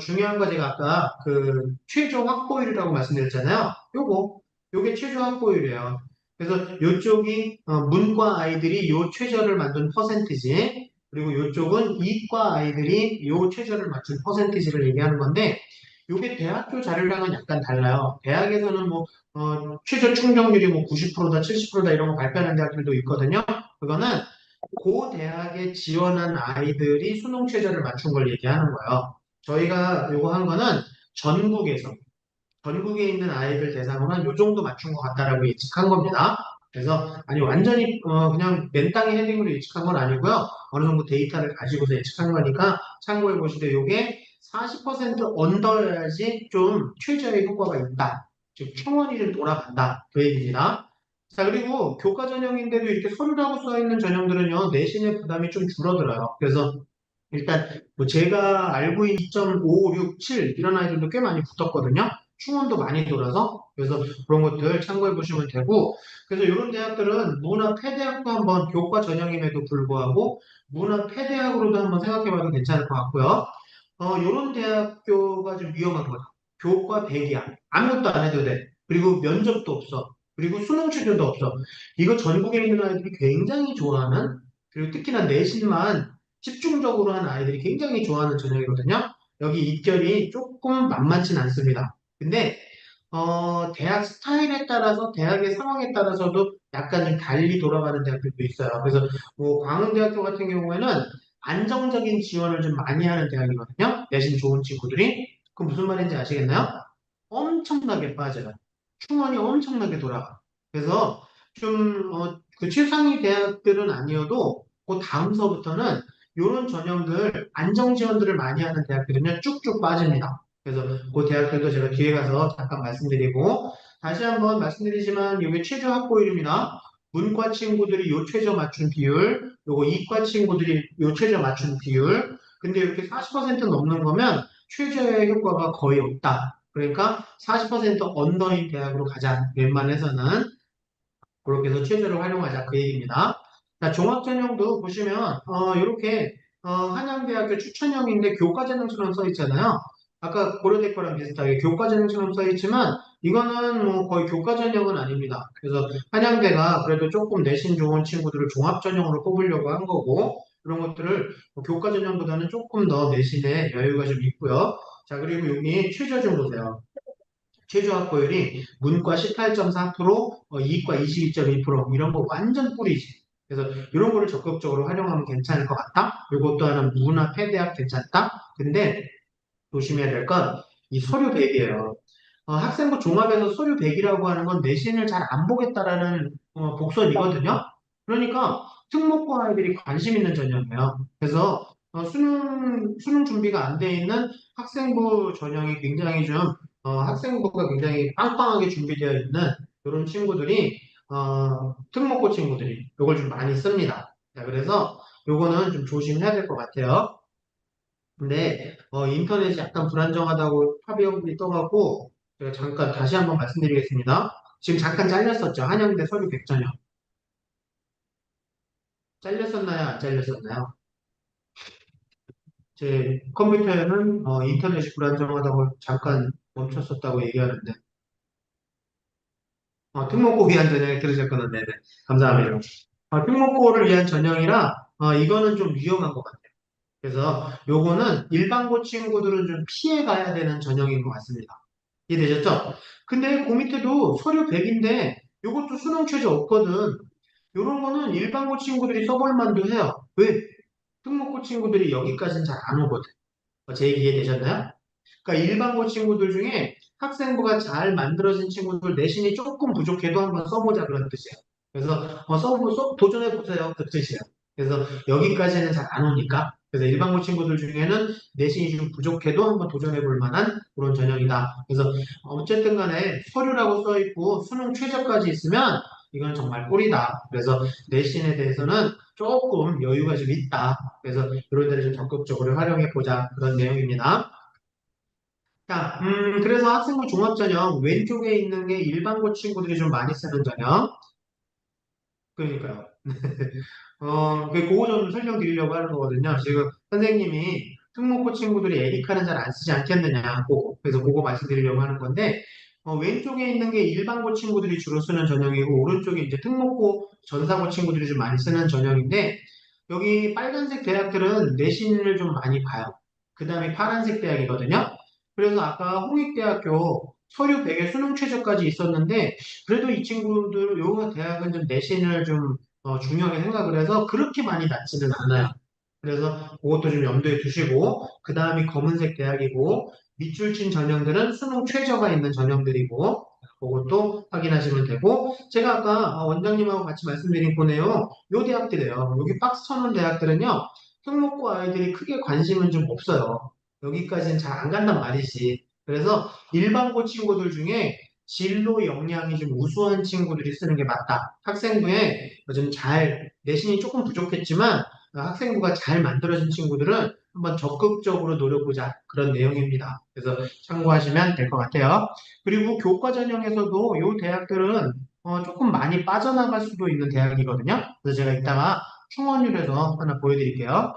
중요한 거 제가 아까 그 최저 확보율이라고 말씀드렸잖아요. 요게 최저 확보율이에요. 그래서 요쪽이 문과 아이들이 요 최저를 만든 퍼센티지 그리고 요쪽은 이과 아이들이 요 최저를 맞춘 퍼센티지를 얘기하는 건데 이게 대학교 자료랑은 약간 달라요. 대학에서는 뭐 최저 충족률이 뭐 90%다, 70%다 이런 거 발표하는 대학들도 있거든요. 그거는 그 대학에 지원한 아이들이 수능 최저를 맞춘 걸 얘기하는 거예요. 저희가 요거 한 거는 전국에서 전국에 있는 아이들 대상으로 한 요 정도 맞춘 것 같다라고 예측한 겁니다. 그래서 아니 완전히 그냥 맨땅에 헤딩으로 예측한 건 아니고요. 어느 정도 데이터를 가지고서 예측한 거니까 참고해 보시되 요게 40% 언더여야지 좀 최저의 효과가 있다. 즉 충원이 좀 돌아간다. 그 얘기입니다. 자 그리고 교과 전형인데도 이렇게 서류라고 써 있는 전형들은요 내신의 부담이 좀 줄어들어요. 그래서 일단 뭐 제가 알고 있는 2.5, 6, 7 이런 아이들도 꽤 많이 붙었거든요. 충원도 많이 돌아서 그래서 그런 것들 참고해 보시면 되고 그래서 이런 대학들은 문화 폐대학도 한번 교과 전형임에도 불구하고 문화 폐대학으로도 한번 생각해 봐도 괜찮을 것 같고요. 이런 대학교가 좀 위험한 거죠. 교과 대기야. 아무것도 안 해도 돼. 그리고 면접도 없어. 그리고 수능 최저도 없어. 이거 전국에 있는 아이들이 굉장히 좋아하는 그리고 특히나 내신만 집중적으로 하는 아이들이 굉장히 좋아하는 전형이거든요. 여기 입결이 조금 만만치 않습니다. 근데 대학 스타일에 따라서 대학의 상황에 따라서도 약간 좀 달리 돌아가는 대학들도 있어요. 그래서 뭐 광운대학교 같은 경우에는 안정적인 지원을 좀 많이 하는 대학이거든요. 내신 좋은 친구들이. 그 무슨 말인지 아시겠나요? 엄청나게 빠져요. 충원이 엄청나게 돌아가. 그래서 좀, 그 최상위 대학들은 아니어도 그 다음서부터는 이런 전형들, 안정 지원들을 많이 하는 대학들은요, 쭉쭉 빠집니다. 그래서 그 대학들도 제가 뒤에 가서 잠깐 말씀드리고, 다시 한번 말씀드리지만, 이게 최저 확보율입니다. 문과 친구들이 요 최저 맞춘 비율, 요거 이과 친구들이 요 최저 맞춘 비율. 근데 이렇게 40% 넘는 거면 최저의 효과가 거의 없다. 그러니까 40% 언더인 대학으로 가자. 웬만해서는 그렇게 해서 최저를 활용하자. 그 얘기입니다. 자, 종합전형도 보시면 이렇게 한양대학교 추천형인데 교과전형처럼 써 있잖아요. 아까 고려대 거랑 비슷하게 교과전형처럼 써 있지만 이거는 뭐 거의 교과전형은 아닙니다. 그래서 한양대가 그래도 조금 내신 좋은 친구들을 종합전형으로 뽑으려고 한 거고 이런 것들을 뭐 교과전형보다는 조금 더 내신에 여유가 좀 있고요. 자, 그리고 여기 최저 좀 보세요. 최저 확보율이 문과 18.4%, 이과 22.2% 이런 거 완전 뿌리지. 그래서 이런 거를 적극적으로 활용하면 괜찮을 것 같다. 이것도 하나 문화 폐대학 괜찮다. 근데 조심해야 될 건 이 서류 대비예요. 학생부 종합에서 서류 대비라고 하는 건 내신을 잘 안 보겠다라는 복선이거든요. 그러니까 특목고 아이들이 관심 있는 전형이에요. 그래서 수능 준비가 안 돼 있는 학생부 전형이 굉장히 좀 학생부가 굉장히 빵빵하게 준비되어 있는 이런 친구들이 특목고 친구들이 이걸 좀 많이 씁니다. 자, 그래서 요거는 좀 조심해야 될 것 같아요. 근데 인터넷이 약간 불안정하다고 합의형이 떠갖고 제가 잠깐 다시 한번 말씀드리겠습니다. 지금 잠깐 잘렸었죠. 한양대 서류 100전형. 잘렸었나요? 안 잘렸었나요? 제 컴퓨터에는 인터넷이 불안정하다고 잠깐 멈췄었다고 얘기하는데 특목고 위한 전형에 들으셨구나. 네네. 감사합니다. 특목고를 위한 전형이라 이거는 좀 위험한 것 같아요. 그래서 요거는 일반고 친구들은 좀 피해 가야 되는 전형인 것 같습니다. 이해되셨죠? 근데 그 밑에도 서류 100인데 요것도 수능 최저 없거든. 요런 거는 일반고 친구들이 써볼 만도 해요. 왜? 특목고 친구들이 여기까지는 잘 안 오거든. 제 얘기 이해되셨나요? 그러니까 일반고 친구들 중에 학생부가 잘 만들어진 친구들 내신이 조금 부족해도 한번 써보자 그런 뜻이에요. 그래서 도전해 보세요 그 뜻이에요. 그래서 여기까지는 잘 안 오니까 그래서 일반고 친구들 중에는 내신이 좀 부족해도 한번 도전해 볼 만한 그런 전형이다. 그래서 어쨌든 간에 서류라고 써 있고 수능 최저까지 있으면 이건 정말 꿀이다. 그래서 내신에 대해서는 조금 여유가 좀 있다. 그래서 이런 데를 좀 적극적으로 활용해 보자 그런 내용입니다. 자, 그래서 학생부 종합전형 왼쪽에 있는 게 일반고 친구들이 좀 많이 쓰는 전형. 그러니까요. 그거 좀 설명드리려고 하는 거거든요. 지금 선생님이 특목고 친구들이 에리카는 잘 안 쓰지 않겠느냐. 그래서 그거 말씀드리려고 하는 건데, 왼쪽에 있는 게 일반고 친구들이 주로 쓰는 전형이고, 오른쪽에 이제 특목고 전사고 친구들이 좀 많이 쓰는 전형인데, 여기 빨간색 대학들은 내신을 좀 많이 봐요. 그 다음에 파란색 대학이거든요. 그래서 아까 홍익대학교 서류 100에 수능 최저까지 있었는데, 그래도 이 친구들, 요 대학은 좀 내신을 좀 중요하게 생각을 해서 그렇게 많이 낮지는 않아요. 그래서 그것도 좀 염두에 두시고, 그 다음이 검은색 대학이고, 밑줄 친 전형들은 수능 최저가 있는 전형들이고, 그것도 확인하시면 되고, 제가 아까 원장님하고 같이 말씀드린 거네요. 요 대학들이에요. 여기 박스 쳐놓은 대학들은요, 특목고 아이들이 크게 관심은 좀 없어요. 여기까지는 잘 안 간단 말이지. 그래서 일반고 친구들 중에 진로 역량이 좀 우수한 친구들이 쓰는 게 맞다. 학생부에 좀 잘, 내신이 조금 부족했지만 학생부가 잘 만들어진 친구들은 한번 적극적으로 노려보자. 그런 내용입니다. 그래서 참고하시면 될 것 같아요. 그리고 교과 전형에서도 이 대학들은 조금 많이 빠져나갈 수도 있는 대학이거든요. 그래서 제가 이따가 충원율에서 하나 보여드릴게요.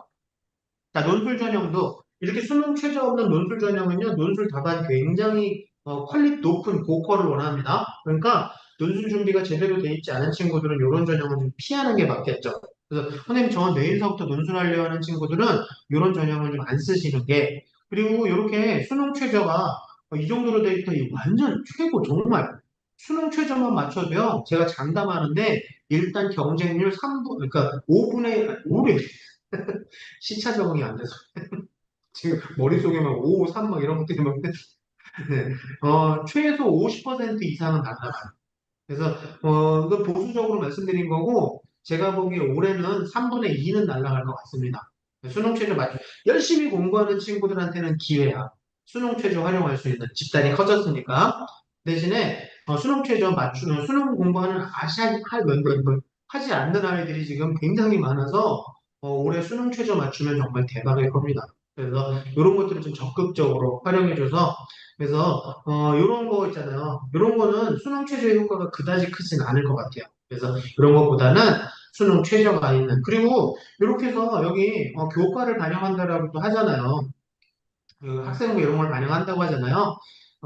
자, 논술 전형도 이렇게 수능 최저 없는 논술 전형은요, 논술 답안 굉장히 퀄리티 높은 고퀄을 원합니다. 그러니까 논술 준비가 제대로 돼 있지 않은 친구들은 이런 전형은 좀 피하는 게 맞겠죠. 그래서 선생님 저 내일서부터 논술하려 하는 친구들은 이런 전형을 좀 안 쓰시는 게 그리고 이렇게 수능 최저가 이 정도로 돼 있다 이 완전 최고 정말 수능 최저만 맞춰도요 제가 장담하는데 일단 경쟁률 3분 그러니까 5분의 5를 시차 적응이 안 돼서 지금 머릿속에 막 5, 3 막 이런 것들이 막 네. 최소 50% 이상은 날라가요. 그래서 이건 보수적으로 말씀드린 거고 제가 보기에 올해는 3분의 2는 날라갈 것 같습니다. 수능 최저 맞죠? 열심히 공부하는 친구들한테는 기회야. 수능 최저 활용할 수 있는 집단이 커졌으니까 대신에 수능 최저 맞추는 수능 공부하는 하지 않는 아이들이 지금 굉장히 많아서 올해 수능 최저 맞추면 정말 대박일 겁니다. 그래서 이런 것들을 좀 적극적으로 활용해줘서 그래서 이런 거 있잖아요. 이런 거는 수능 최저 효과가 그다지 크진 않을 것 같아요. 그래서 이런 것보다는 수능 최저가 있는 그리고 이렇게 해서 여기 교과를 반영한다라고 또 하잖아요. 그 학생부 이런 걸 반영한다고 하잖아요.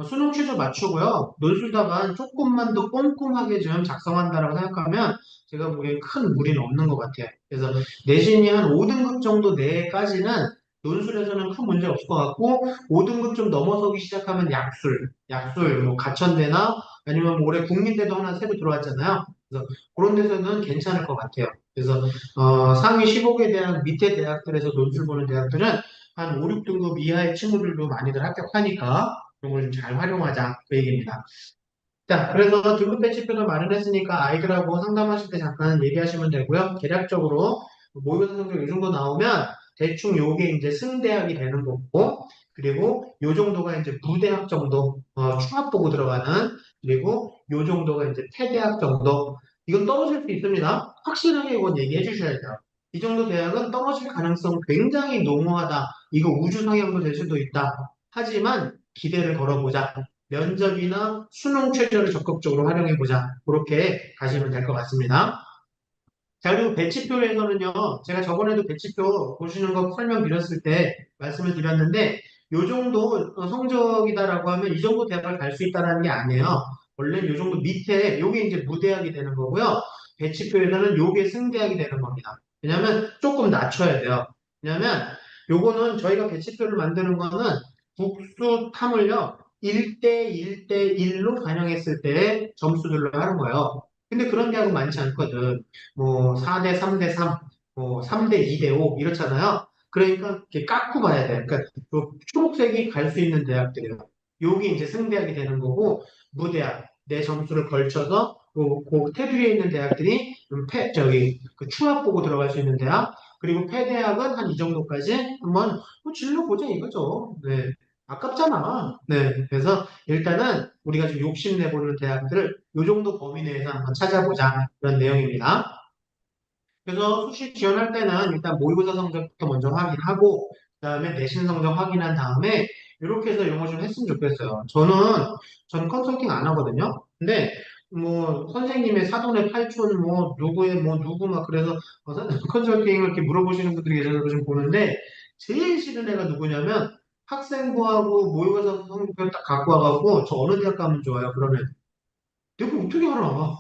수능 최저 맞추고요. 논술 답안 조금만 더 꼼꼼하게 좀 작성한다라고 생각하면 제가 보기엔 큰 무리는 없는 것 같아요. 그래서 내신이 한 5등급 정도 내까지는 논술에서는 큰 문제 없을 것 같고 5등급 좀 넘어서기 시작하면 약술, 뭐 가천대나 아니면 뭐 올해 국민대도 하나 새로 들어왔잖아요. 그래서 그런 데서는 괜찮을 것 같아요. 그래서 상위 15개 대학 밑에 대학들에서 논술 보는 대학들은 한 5, 6등급 이하의 친구들도 많이들 합격하니까 이런 걸 좀 잘 활용하자 그 얘기입니다. 자, 그래서 등급 배치표를 마련했으니까 아이들하고 상담하실 때 잠깐 얘기하시면 되고요. 대략적으로 모의고사 성적 이 정도 나오면 대충 요게 이제 승대학이 되는 거고, 그리고 요 정도가 이제 부대학 정도, 충합 보고 들어가는, 그리고 요 정도가 이제 폐대학 정도. 이건 떨어질 수 있습니다. 확실하게 이건 얘기해 주셔야 돼요. 이 정도 대학은 떨어질 가능성 굉장히 농후하다. 이거 우주 상향도 될 수도 있다. 하지만 기대를 걸어보자. 면접이나 수능 최저를 적극적으로 활용해보자. 그렇게 가시면 될 것 같습니다. 자, 그리고 배치표에서는요, 제가 저번에도 배치표 보시는 거 설명드렸을 때 말씀을 드렸는데, 요 정도 성적이다라고 하면 이 정도 대학을 갈 수 있다는 게 아니에요. 원래 요 정도 밑에, 요게 이제 무대학이 되는 거고요. 배치표에서는 요게 승대학이 되는 겁니다. 왜냐면 조금 낮춰야 돼요. 왜냐면 요거는 저희가 배치표를 만드는 거는 국수 탐을요, 1대 1대 1로 반영했을 때 점수들로 하는 거예요. 근데 그런 대학은 많지 않거든. 뭐 4대 3대 3, 뭐 3대 2대 5 이렇잖아요. 그러니까 이렇게 깎고 봐야 돼. 그러니까 그 초록색이 갈 수 있는 대학들이에요. 여기 이제 승대학이 되는 거고 무대학 내 점수를 걸쳐서 그 테두리에 있는 대학들이 저기 그 충합 보고 들어갈 수 있는 대학 그리고 폐대학은 한 이 정도까지 한번 뭐 진로 보자 이거죠. 네. 아깝잖아. 네. 그래서 일단은 우리가 좀 욕심내보는 대학들을 이 정도 범위 내에서 한번 찾아보자. 그런 내용입니다. 그래서 수시 지원할 때는 일단 모의고사 성적부터 먼저 확인하고, 그다음에 내신 성적 확인한 다음에, 이렇게 해서 영어 좀 했으면 좋겠어요. 전 컨설팅 안 하거든요. 근데, 뭐, 선생님의 사돈의 팔촌, 뭐, 누구의, 뭐, 누구, 막, 그래서, 컨설팅을 이렇게 물어보시는 분들이 계셔서 좀 보는데, 제일 싫은 애가 누구냐면, 학생부하고 모의고사 성적표 딱 갖고 와가지고, 저 어느 대학 가면 좋아요, 그러면. 내가 어떻게 알아?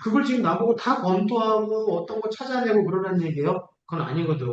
그걸 지금 나보고 다 검토하고 어떤 거 찾아내고 그러라는 얘기예요? 그건 아니거든.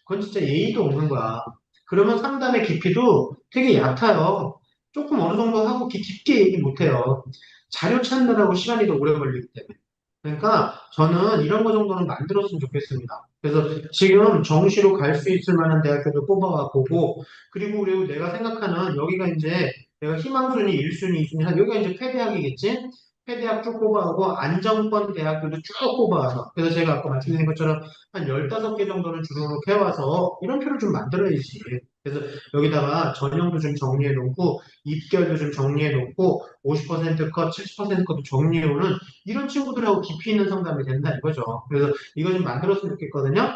그건 진짜 예의도 없는 거야. 그러면 상담의 깊이도 되게 얕아요. 조금 어느 정도 하고 깊게 얘기 못 해요. 자료 찾느라고 시간이 더 오래 걸리기 때문에. 그러니까 저는 이런 거 정도는 만들었으면 좋겠습니다. 그래서 지금 정시로 갈 수 있을 만한 대학교도 뽑아와 보고, 그리고 내가 생각하는 여기가 이제 내가 희망순위 1순위, 2순위, 여기가 이제 폐대학이겠지? 폐대학 쭉 뽑아오고 안정권 대학교도 쭉 뽑아와서 그래서 제가 아까 말씀드린 것처럼 한 15개 정도는 주르륵 해와서 이런 표를 좀 만들어야지. 그래서 여기다가 전형도 좀 정리해 놓고 입결도 좀 정리해 놓고 50% 컷, 70% 컷도 정리해 오는 이런 친구들하고 깊이 있는 상담이 된다 이거죠. 그래서 이거 좀 만들었으면 좋겠거든요.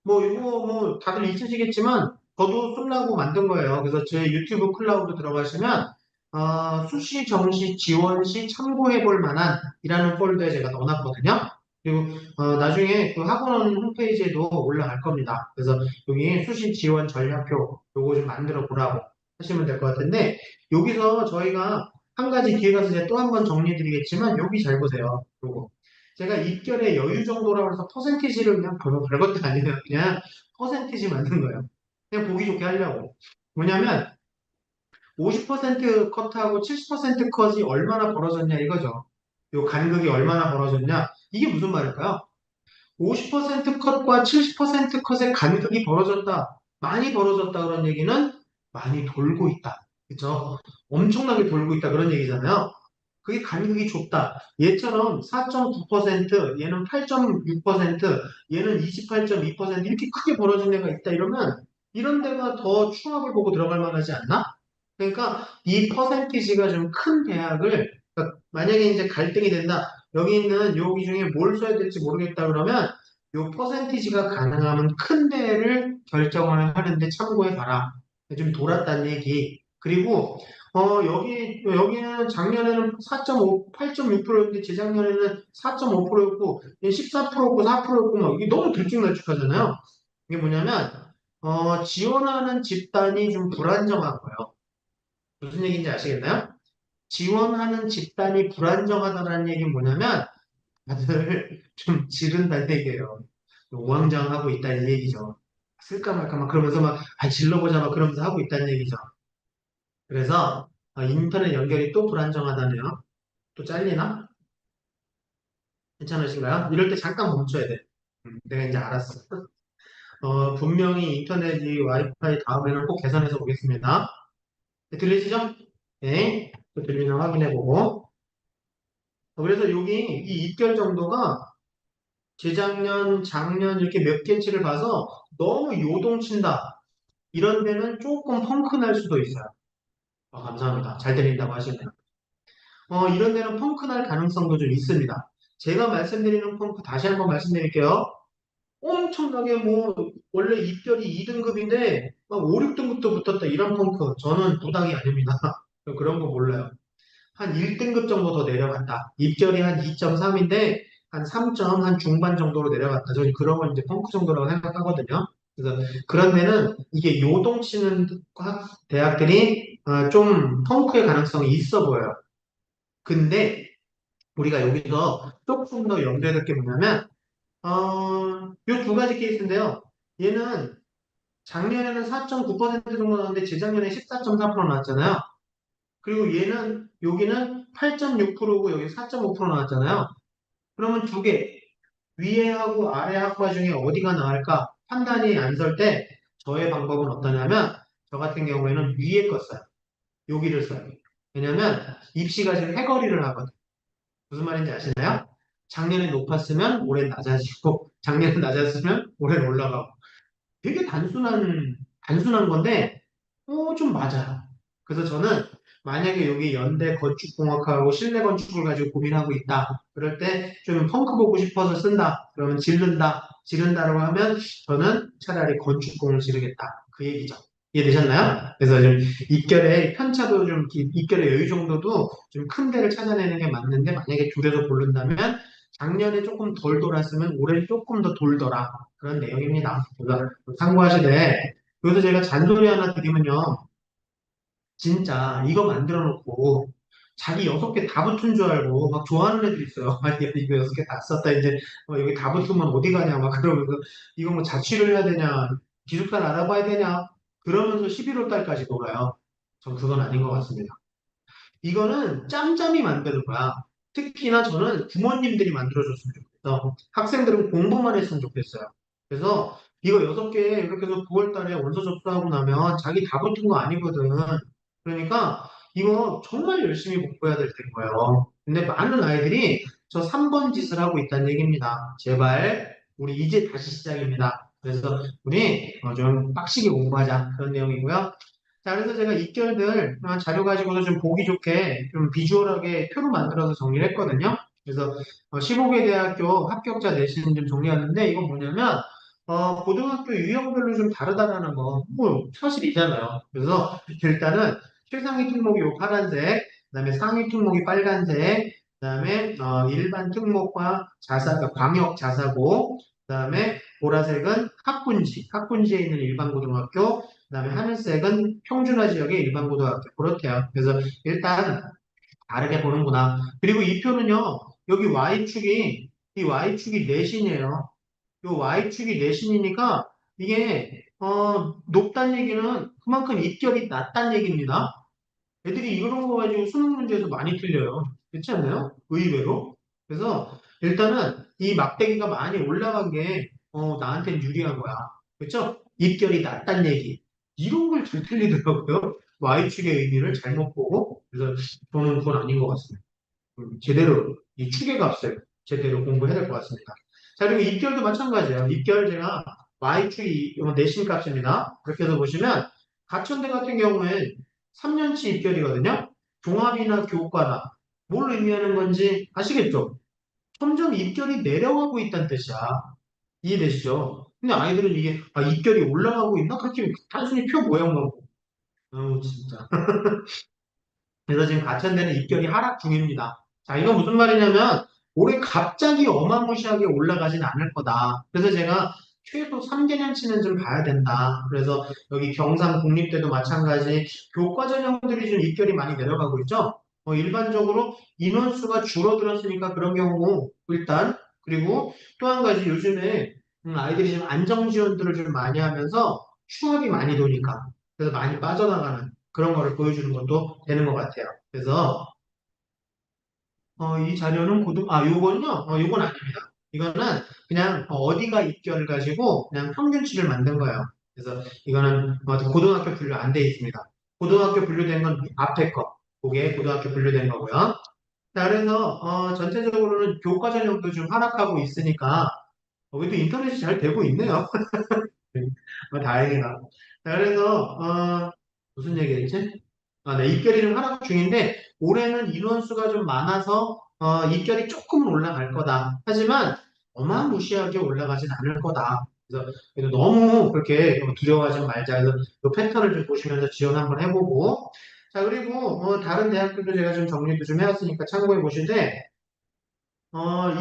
뭐 이거 뭐 다들 있으시겠지만 저도 쓰려고 만든 거예요. 그래서 제 유튜브 클라우드 들어가시면 수시 정시 지원 시 참고해 볼 만한 이라는 폴더에 제가 넣어놨거든요. 그리고 나중에 그 학원 홈페이지에도 올라갈 겁니다. 그래서 여기 수시 지원 전략표 요거 좀 만들어 보라고 하시면 될 것 같은데 여기서 저희가 한 가지 기회 가서 이제 또 한 번 정리해 드리겠지만 여기 잘 보세요. 요거. 제가 입결의 여유 정도라고 해서 퍼센티지를 그냥 별것도 아니에요. 그냥 퍼센티지 만든 거예요. 그냥 보기 좋게 하려고. 뭐냐면 50% 컷하고 70% 컷이 얼마나 벌어졌냐 이거죠. 요 간극이 얼마나 벌어졌냐. 이게 무슨 말일까요? 50% 컷과 70% 컷의 간극이 벌어졌다. 많이 벌어졌다 그런 얘기는 많이 돌고 있다. 그죠? 엄청나게 돌고 있다 그런 얘기잖아요. 그게 간격이 좁다. 얘처럼 4.9%, 얘는 8.6%, 얘는 28.2% 이렇게 크게 벌어진 데가 있다 이러면 이런 데가 더 충합을 보고 들어갈 만하지 않나? 그러니까 이 퍼센티지가 좀 큰 대학을 그러니까 만약에 이제 갈등이 된다. 여기 있는 여기 중에 뭘 써야 될지 모르겠다 그러면 요 퍼센티지가 가능하면 큰 데를 결정을 하는데 참고해 봐라. 좀 돌았다는 얘기. 그리고 여기는 작년에는 4.5, 8.6%였는데 재작년에는 4.5%였고 14%였고 4%였고 막 이게 너무 들쭉날쭉하잖아요. 이게 뭐냐면 지원하는 집단이 좀 불안정한 거예요. 무슨 얘기인지 아시겠나요? 지원하는 집단이 불안정하다는 얘기는 뭐냐면 다들 좀 지른다는 얘기예요. 우왕좌왕하고 있다는 얘기죠. 쓸까 말까 막 그러면서 막 질러보자 막 그러면서 하고 있다는 얘기죠. 그래서 인터넷 연결이 또 불안정하다네요. 또 잘리나? 괜찮으신가요? 이럴 때 잠깐 멈춰야 돼. 내가 이제 알았어. 분명히 인터넷이 와이파이 다음에는 꼭 개선해서 오겠습니다. 네, 들리시죠? 네. 또 들리나 확인해보고. 그래서 여기 이 입결 정도가 재작년, 작년 이렇게 몇 개치를 봐서 너무 요동친다. 이런 데는 조금 펑크 날 수도 있어요. 감사합니다. 잘 들린다고 하시네요. 이런 데는 펑크 날 가능성도 좀 있습니다. 제가 말씀드리는 펑크 다시 한번 말씀드릴게요. 엄청나게 뭐 원래 입결이 2등급인데 막 5, 6등급도 붙었다 이런 펑크 저는 부당이 아닙니다. 그런 거 몰라요. 한 1등급 정도 더 내려갔다. 입결이 한 2.3인데 한 3점 한 중반 정도로 내려갔다. 저는 그런 건 이제 펑크 정도라고 생각하거든요. 그래서 그런 데는 이게 요동치는 대학들이 좀 펑크의 가능성이 있어 보여요. 근데 우리가 여기서 조금 더 염두에 둘 게 뭐냐면 요 두 가지 케이스인데요. 얘는 작년에는 4.9% 정도 나왔는데 재작년에 14.4% 나왔잖아요. 그리고 얘는 여기는 8.6%고 여기 4.5% 나왔잖아요. 그러면 두 개, 위에하고 아래 학과 중에 어디가 나을까 판단이 안 설 때 저의 방법은 어떠냐면 저 같은 경우에는 위에 거 써요. 여기를 써요. 왜냐면 입시가 지금 해거리를 하거든요. 무슨 말인지 아시나요? 작년에 높았으면 올해 낮아지고 작년에 낮았으면 올해 올라가고 되게 단순한 건데, 좀 맞아요. 그래서 저는 만약에 여기 연대 건축공학하고 실내 건축을 가지고 고민하고 있다. 그럴 때 좀 펑크 보고 싶어서 쓴다. 그러면 지른다라고 하면 저는 차라리 건축공을 지르겠다. 그 얘기죠. 이해되셨나요? 그래서 좀 입결의 편차도 좀, 입결의 여유 정도도 좀 큰 데를 찾아내는 게 맞는데, 만약에 둘에서 고른다면 작년에 조금 덜 돌았으면 올해 조금 더 돌더라. 그런 내용입니다. 그래서 참고하시되, 여기서 제가 잔소리 하나 드리면요. 진짜 이거 만들어 놓고 자기 6개 다 붙은 줄 알고 막 좋아하는 애들 있어요. 아니, 이거 6개 다 썼다. 이제 여기 다 붙으면 어디 가냐. 막 그러면서 이거 뭐 자취를 해야 되냐. 기숙사를 알아봐야 되냐. 그러면서 11월 달까지 놀아요. 전 그건 아닌 것 같습니다. 이거는 짬짬이 만드는 거야. 특히나 저는 부모님들이 만들어줬으면 좋겠어. 학생들은 공부만 했으면 좋겠어요. 그래서 이거 6개 이렇게 해서 9월 달에 원서 접수하고 나면 자기 다 붙은 거 아니거든. 그러니까 이거 정말 열심히 공부해야 될 텐 거예요. 근데 많은 아이들이 저 3번 짓을 하고 있다는 얘기입니다. 제발 우리 이제 다시 시작입니다. 그래서 우리 좀 빡시게 공부하자 그런 내용이고요. 자, 그래서 제가 입결들 자료 가지고도 좀 보기 좋게 좀 비주얼하게 표로 만들어서 정리를 했거든요. 그래서 15개 대학교 합격자 내신 좀 정리하는데 이건 뭐냐면 고등학교 유형별로 좀 다르다라는 거 뭐 사실이잖아요. 그래서 일단은 최상위 특목이 요 파란색, 그다음에 상위 특목이 빨간색, 그다음에 일반 특목과 광역 자사고, 그다음에 보라색은 학군지에 있는 일반 고등학교, 그다음에 하늘색은 평준화 지역의 일반 고등학교 그렇대요. 그래서 일단 다르게 보는구나. 그리고 이 표는요, 여기 이 Y축이 내신이에요. 이 Y축이 내신이니까 이게 높다는 얘기는 그만큼 입결이 낮다는 얘기입니다. 애들이 이런 거 가지고 수능 문제에서 많이 틀려요. 그렇지 않나요? 의외로. 그래서 일단은 이 막대기가 많이 올라간 게 나한테는 유리한 거야. 그렇죠? 입결이 낮단 얘기. 이런 걸 잘 틀리더라고요. Y축의 의미를 잘못 보고. 그래서 저는 그건 아닌 것 같습니다. 제대로 이 축의 값을 제대로 공부해야 될 것 같습니다. 자, 그리고 입결도 마찬가지예요. 입결 제가 Y축이 내신 값입니다. 그렇게 해서 보시면 가천대 같은 경우엔 3년치 입결이거든요. 종합이나 교과나 뭘 의미하는 건지 아시겠죠? 점점 입결이 내려가고 있다는 뜻이야. 이해되시죠? 근데 아이들은 이게 입결이 올라가고 있나? 그렇게 단순히 표 모양만 보고. 진짜. 그래서 지금 가천대는 입결이 하락 중입니다. 자, 이건 무슨 말이냐면 올해 갑자기 어마무시하게 올라가진 않을 거다. 그래서 제가 최소 3개년치는 좀 봐야 된다. 그래서 여기 경상 국립대도 마찬가지 교과 전형들이 좀 입결이 많이 내려가고 있죠. 일반적으로 인원수가 줄어들었으니까 그런 경우 일단 그리고 또 한 가지 요즘에 아이들이 좀 안정 지원들을 좀 많이 하면서 추억이 많이 도니까 그래서 많이 빠져나가는 그런 거를 보여주는 것도 되는 것 같아요. 그래서 이 자료는 요거는요, 요건 아닙니다. 이거는 그냥 어디가 입결을 가지고 그냥 평균치를 만든 거예요. 그래서 이거는 고등학교 분류 안 돼 있습니다. 고등학교 분류된 건 앞에 거, 그게 고등학교 분류된 거고요. 자, 그래서 전체적으로는 교과 전형도 좀 하락하고 있으니까 여기도 인터넷이 잘 되고 있네요. 다행이다. 자, 그래서 무슨 얘기했지? 아, 네, 입결이 좀 하락 중인데 올해는 인원수가 좀 많아서 입결이 조금은 올라갈 거다. 하지만 어마무시하게 올라가진 않을 거다. 그래서 너무 그렇게 두려워하지 말자. 그래서 이 패턴을 좀 보시면서 지원 한번 해보고. 자, 그리고 다른 대학들도 제가 좀 정리도 좀 해왔으니까 참고해 보시되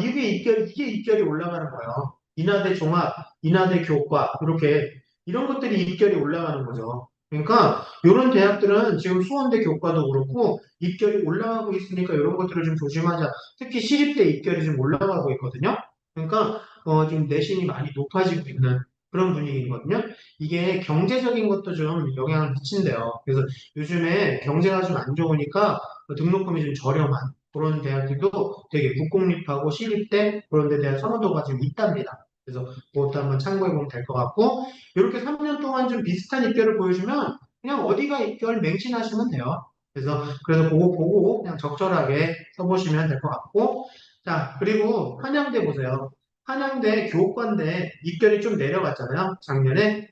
이게 입결이 올라가는 거예요. 인하대 종합, 인하대 교과, 이렇게, 이런 것들이 입결이 올라가는 거죠. 그러니까, 이런 대학들은 지금 수원대 교과도 그렇고, 입결이 올라가고 있으니까 이런 것들을 좀 조심하자. 특히 시립대 입결이 좀 올라가고 있거든요. 그러니까, 지금 내신이 많이 높아지고 있는 그런 분위기거든요. 이게 경제적인 것도 좀 영향을 미친대요. 그래서 요즘에 경제가 좀 안 좋으니까 등록금이 좀 저렴한, 그런 대학들도 되게 국공립하고 시립대 그런 데 대한 선호도가 지금 있답니다. 그래서 그것도 한번 참고해 보면 될 것 같고 이렇게 3년 동안 좀 비슷한 입결을 보여주면 그냥 어디가 입결 맹신하시면 돼요. 그래서 그거 보고 그냥 적절하게 써보시면 될 것 같고 자 그리고 한양대 보세요. 한양대 교과인데 입결이 좀 내려갔잖아요. 작년에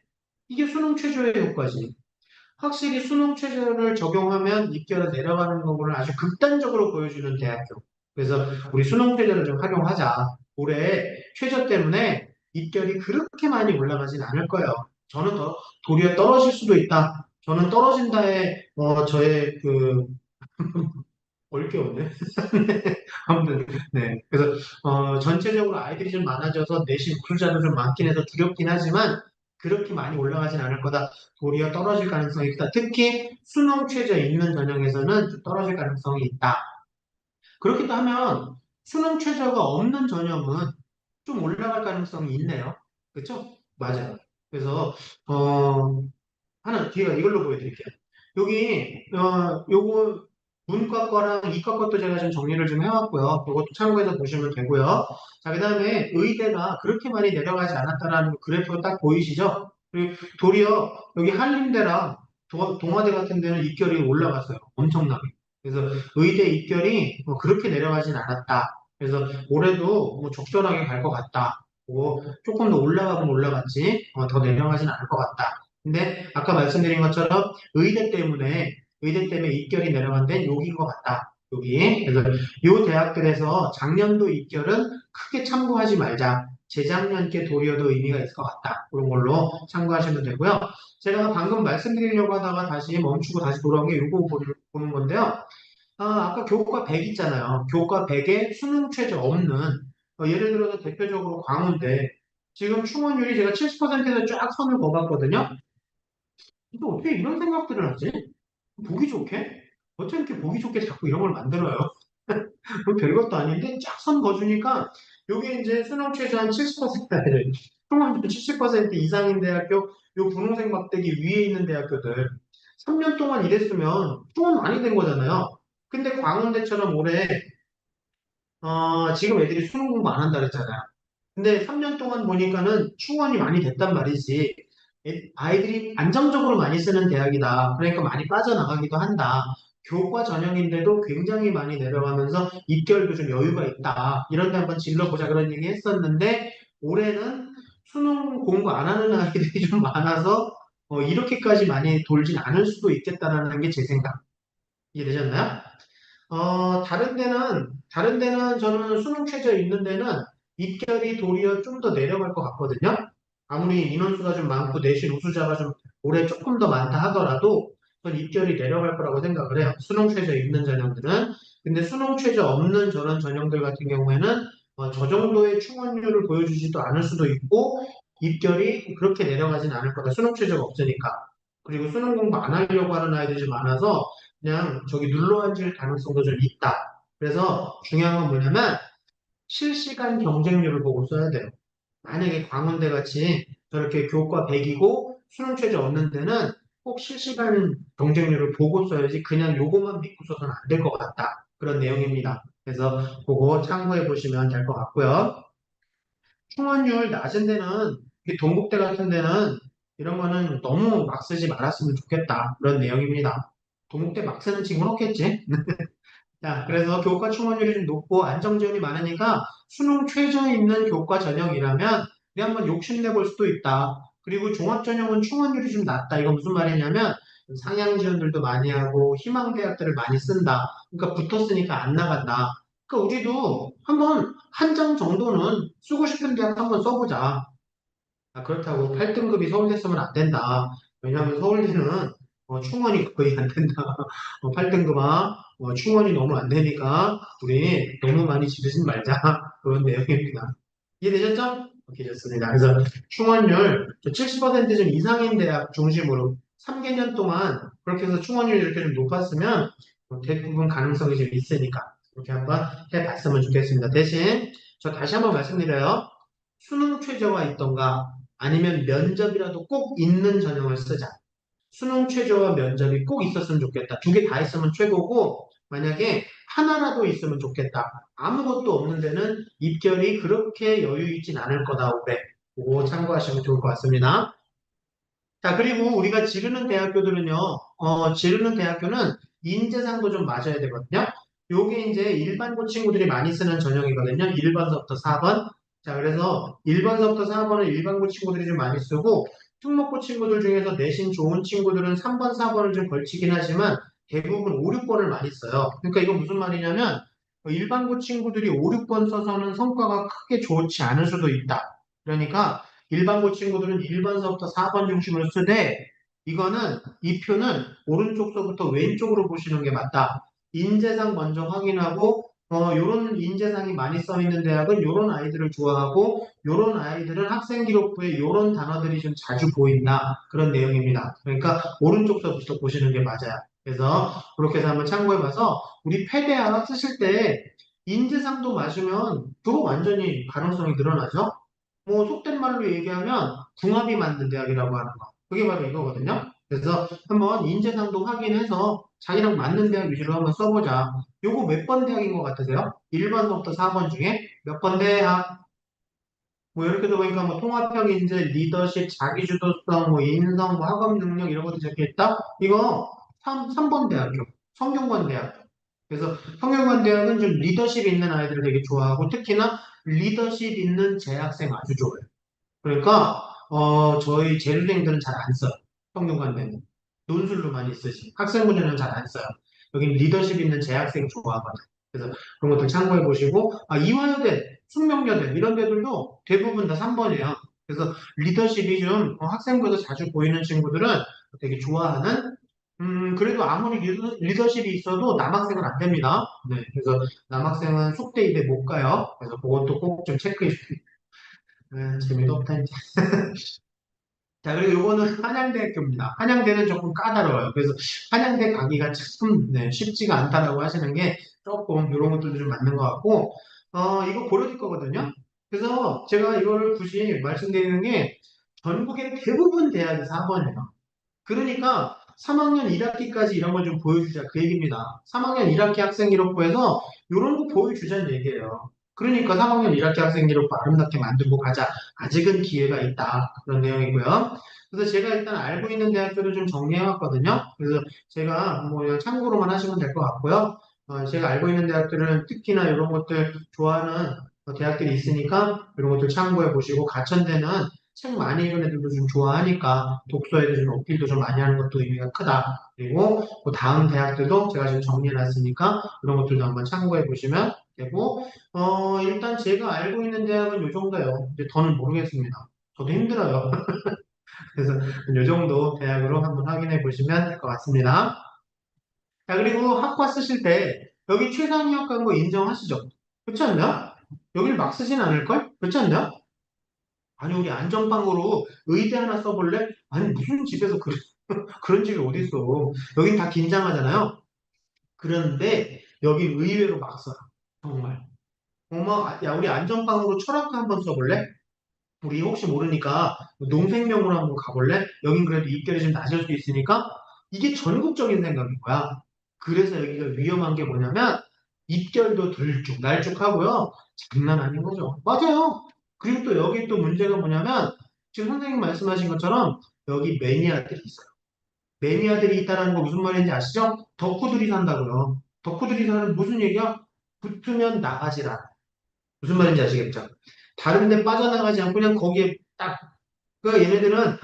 이게 수능 최저의 효과지. 확실히 수능 최저를 적용하면 입결이 내려가는 부분을 아주 극단적으로 보여주는 대학교. 그래서 우리 수능 최저를 좀 활용하자. 올해 최저 때문에 입결이 그렇게 많이 올라가진 않을 거예요. 저는 더 도리어 떨어질 수도 있다. 저는 떨어진다에 저의 그 올게 없네. 아무튼 네. 그래서 전체적으로 아이들이 좀 많아져서 내신 우수자도 좀 많긴 해서 두렵긴 하지만 그렇게 많이 올라가진 않을 거다. 도리어 떨어질 가능성이 있다. 특히 수능 최저 있는 전형에서는 좀 떨어질 가능성이 있다. 그렇기도 하면 수능 최저가 없는 전형은 좀 올라갈 가능성이 있네요. 그렇죠? 맞아요. 그래서 어, 하나 뒤에가 이걸로 보여드릴게요. 여기 요거 문과 거랑 이과 것도 제가 좀 정리를 좀 해왔고요. 이것도 참고해서 보시면 되고요. 자, 그다음에 의대가 그렇게 많이 내려가지 않았다라는 그래프가 딱 보이시죠? 그리고 도리어 여기 한림대랑 동아대 같은 데는 입결이 올라갔어요. 엄청나게. 그래서 의대 입결이 그렇게 내려가진 않았다. 그래서 올해도 뭐 적절하게 갈 것 같다. 뭐 조금 더 올라가면 올라갔지 더 내려가진 않을 것 같다. 근데 아까 말씀드린 것처럼 의대 때문에 입결이 내려간 데는 여기인 것 같다. 여기. 그래서 이 대학들에서 작년도 입결은 크게 참고하지 말자. 재작년께 도리어도 의미가 있을 것 같다. 그런 걸로 참고하시면 되고요. 제가 방금 말씀드리려고 하다가 다시 멈추고 다시 돌아온 게 이거 보는 건데요. 아까 교과 100 있잖아요. 교과 100에 수능 최저 없는, 예를 들어서 대표적으로 광운대. 지금 충원율이 제가 70%에서 쫙 선을 그어봤거든요. 근데 어떻게 이런 생각들을 하지? 보기 좋게? 어떻게 이렇게 보기 좋게 자꾸 이런 걸 만들어요? 그 별것도 아닌데 쫙 선 거주니까 요게 이제 수능 최저 한 70%, 총합 70% 이상인 대학교, 요 분홍색 막대기 위에 있는 대학교들 3년 동안 일했으면 총은 많이 된 거잖아요. 근데 광운대처럼 올해 지금 애들이 수능 공부 안 한다 그랬잖아요. 근데 3년 동안 보니까는 충원이 많이 됐단 말이지. 아이들이 안정적으로 많이 쓰는 대학이다. 그러니까 많이 빠져나가기도 한다. 교과 전형인데도 굉장히 많이 내려가면서 입결도 좀 여유가 있다. 이런 데 한번 질러보자 그런 얘기 했었는데 올해는 수능 공부 안 하는 아이들이 좀 많아서 이렇게까지 많이 돌진 않을 수도 있겠다라는 게 제 생각. 이해되셨나요? 다른 데는 저는 수능 최저 있는 데는 입결이 도리어 좀 더 내려갈 것 같거든요. 아무리 인원수가 좀 많고 내신 우수자가 좀 올해 조금 더 많다 하더라도 전 입결이 내려갈 거라고 생각을 해요. 수능 최저 있는 전형들은. 근데 수능 최저 없는 저런 전형들 같은 경우에는 저 정도의 충원률을 보여주지도 않을 수도 있고 입결이 그렇게 내려가진 않을 거다. 수능 최저가 없으니까. 그리고 수능 공부 안 하려고 하는 아이들이 많아서 그냥 저기 눌러앉을 가능성도 좀 있다. 그래서 중요한 건 뭐냐면 실시간 경쟁률을 보고 써야 돼요. 만약에 광운대 같이 저렇게 교과 100이고 수능 최저 없는 데는 꼭 실시간 경쟁률을 보고 써야지 그냥 요것만 믿고 써서는 안 될 것 같다. 그런 내용입니다. 그래서 그거 참고해 보시면 될 것 같고요. 충원율 낮은 데는 동국대 같은 데는 이런 거는 너무 막 쓰지 말았으면 좋겠다. 그런 내용입니다. 동국대 막 쓰는 친구는 없겠지? 자, 그래서 교과 충원율이 좀 높고 안정지원이 많으니까 수능 최저에 있는 교과 전형이라면 우리 한번 욕심내볼 수도 있다. 그리고 종합전형은 충원율이 좀 낮다. 이건 무슨 말이냐면 상향 지원들도 많이 하고 희망대학들을 많이 쓴다. 그러니까 붙었으니까 안 나간다. 그러니까 우리도 한번 한 장 정도는 쓰고 싶은 대학 한번 써보자. 아, 그렇다고 8등급이 서울대 쓰면 안 된다. 왜냐하면 서울대는 충원이 거의 안 된다. 8등급아 충원이 너무 안 되니까 우리 너무 많이 지르지 말자. 그런 내용입니다. 이해되셨죠? 오케이, 좋습니다. 그래서 충원율 70%좀 이상인 대학 중심으로 3개년 동안 그렇게 해서 충원율이 이렇게 좀 높았으면 대부분 가능성이 좀 있으니까 이렇게 한번 해봤으면 좋겠습니다. 대신 저 다시 한번 말씀드려요. 수능 최저가 있던가 아니면 면접이라도 꼭 있는 전형을 쓰자. 수능 최저와 면접이 꼭 있었으면 좋겠다. 두 개 다 있으면 최고고 만약에 하나라도 있으면 좋겠다. 아무것도 없는 데는 입결이 그렇게 여유 있진 않을 거다. 올해. 그거 참고하시면 좋을 것 같습니다. 자, 그리고 우리가 지르는 대학교들은요, 지르는 대학교는 인재상도 좀 맞아야 되거든요. 요게 이제 일반고 친구들이 많이 쓰는 전형이거든요. 1번서부터 4번. 자, 그래서 1번서부터 4번은 일반고 친구들이 좀 많이 쓰고, 특목고 친구들 중에서 내신 좋은 친구들은 3번, 4번을 좀 걸치긴 하지만 대부분 5, 6번을 많이 써요. 그러니까 이건 무슨 말이냐면, 일반고 친구들이 5, 6번 써서는 성과가 크게 좋지 않을 수도 있다. 그러니까 일반고 친구들은 1번서부터 4번 중심으로 쓰되 이거는 이 표는 오른쪽서부터 왼쪽으로 보시는 게 맞다. 인재상 먼저 확인하고 요런 인재상이 많이 써 있는 대학은 요런 아이들을 좋아하고 요런 아이들은 학생 기록부에 요런 단어들이 좀 자주 보인다. 그런 내용입니다. 그러니까 오른쪽서부터 보시는 게 맞아요. 그래서 그렇게 해서 한번 참고해 봐서 우리 패대학 쓰실 때 인재상도 맞으면 그거 완전히 가능성이 늘어나죠. 뭐 속된 말로 얘기하면 궁합이 맞는 대학이라고 하는 거. 그게 바로 이거거든요. 그래서 한번 인재상도 확인해서 자기랑 맞는 대학 위주로 한번 써보자. 요거 몇 번 대학인 것 같으세요? 1번부터 4번 중에 몇 번 대학? 뭐 이렇게 들어보니까 뭐 통합형 인재, 리더십, 자기주도성, 뭐 인성, 뭐 학업 능력 이런 것도 적혀 있다? 이거 3번 대학교, 성균관 대학교. 그래서 성균관 대학은 좀 리더십 있는 아이들을 되게 좋아하고 특히나 리더십 있는 재학생 아주 좋아해요. 그러니까 저희 재수생들은 잘 안 써요. 평균관대는 논술로 많이 쓰지. 학생부들은 잘 안 써요. 여긴 리더십 있는 재학생 좋아하거든. 그래서 그런 것들 참고해 보시고 이화여대, 숙명여대 이런 데들도 대부분 다 3번이에요. 그래서 리더십이 좀 학생부에서 자주 보이는 친구들은 되게 좋아하는 그래도 아무리 리더십이 있어도 남학생은 안 됩니다. 네, 그래서 남학생은 속대 입에 못 가요. 그래서 그것도 꼭 좀 체크해 주세요. 재미도 없다, 이제. 자, 그리고 요거는 한양대학교입니다. 한양대는 조금 까다로워요. 그래서 한양대 가기가 참 네, 쉽지가 않다라고 하시는 게 조금 이런 것들도 좀 맞는 것 같고, 이거 고려될 거거든요. 그래서 제가 이거를 굳이 말씀드리는 게 전국의 대부분 대학이 4번이에요. 그러니까 3학년 1학기까지 이런 걸 좀 보여주자 그 얘기입니다. 3학년 1학기 학생 기록부에서 이런 거 보여주자는 얘기예요. 그러니까 3학년 1학기 학생 기록부 아름답게 만들고 가자. 아직은 기회가 있다. 그런 내용이고요. 그래서 제가 일단 알고 있는 대학교를 좀 정리해왔거든요. 그래서 제가 뭐 그냥 참고로만 하시면 될 것 같고요. 제가 알고 있는 대학들은 특히나 이런 것들 좋아하는 대학들이 있으니까 이런 것들 참고해 보시고 가천대는 책 많이 읽은 애들도 좀 좋아하니까 독서에 대해서 좀 어필도 좀 많이 하는 것도 의미가 크다. 그리고 그 다음 대학들도 제가 지금 정리해놨으니까 그런 것들도 한번 참고해 보시면 되고 일단 제가 알고 있는 대학은 요 정도예요. 이제 더는 모르겠습니다. 저도 힘들어요. 그래서 요 정도 대학으로 한번 확인해 보시면 될 것 같습니다. 자, 그리고 학과 쓰실 때 여기 최상위학 광고 인정하시죠? 그렇지 않나? 여기를 막 쓰진 않을걸? 그렇지 않나? 아니, 우리 안전빵으로 의대 하나 써볼래? 아니, 무슨 집에서 그런 집이 어딨어. 여긴 다 긴장하잖아요. 그런데 여기 의외로 막 써요. 정말. 야, 우리 안전빵으로 철학과 한번 써볼래? 우리 혹시 모르니까 농생명으로 한번 가볼래? 여긴 그래도 입결이 좀 낮을 수 있으니까 이게 전국적인 생각인 거야. 그래서 여기가 위험한 게 뭐냐면 입결도 들쭉날쭉하고요. 장난 아닌 거죠. 맞아요. 그리고 또 여기 또 문제가 뭐냐면 지금 선생님 말씀하신 것처럼 여기 매니아들이 있어요. 매니아들이 있다는 거 무슨 말인지 아시죠? 덕후들이 산다고요. 덕후들이라는 무슨 얘기야? 붙으면 나가질 않아. 무슨 말인지 아시겠죠? 다른 데 빠져나가지 않고 그냥 거기에 딱, 그 얘네들은,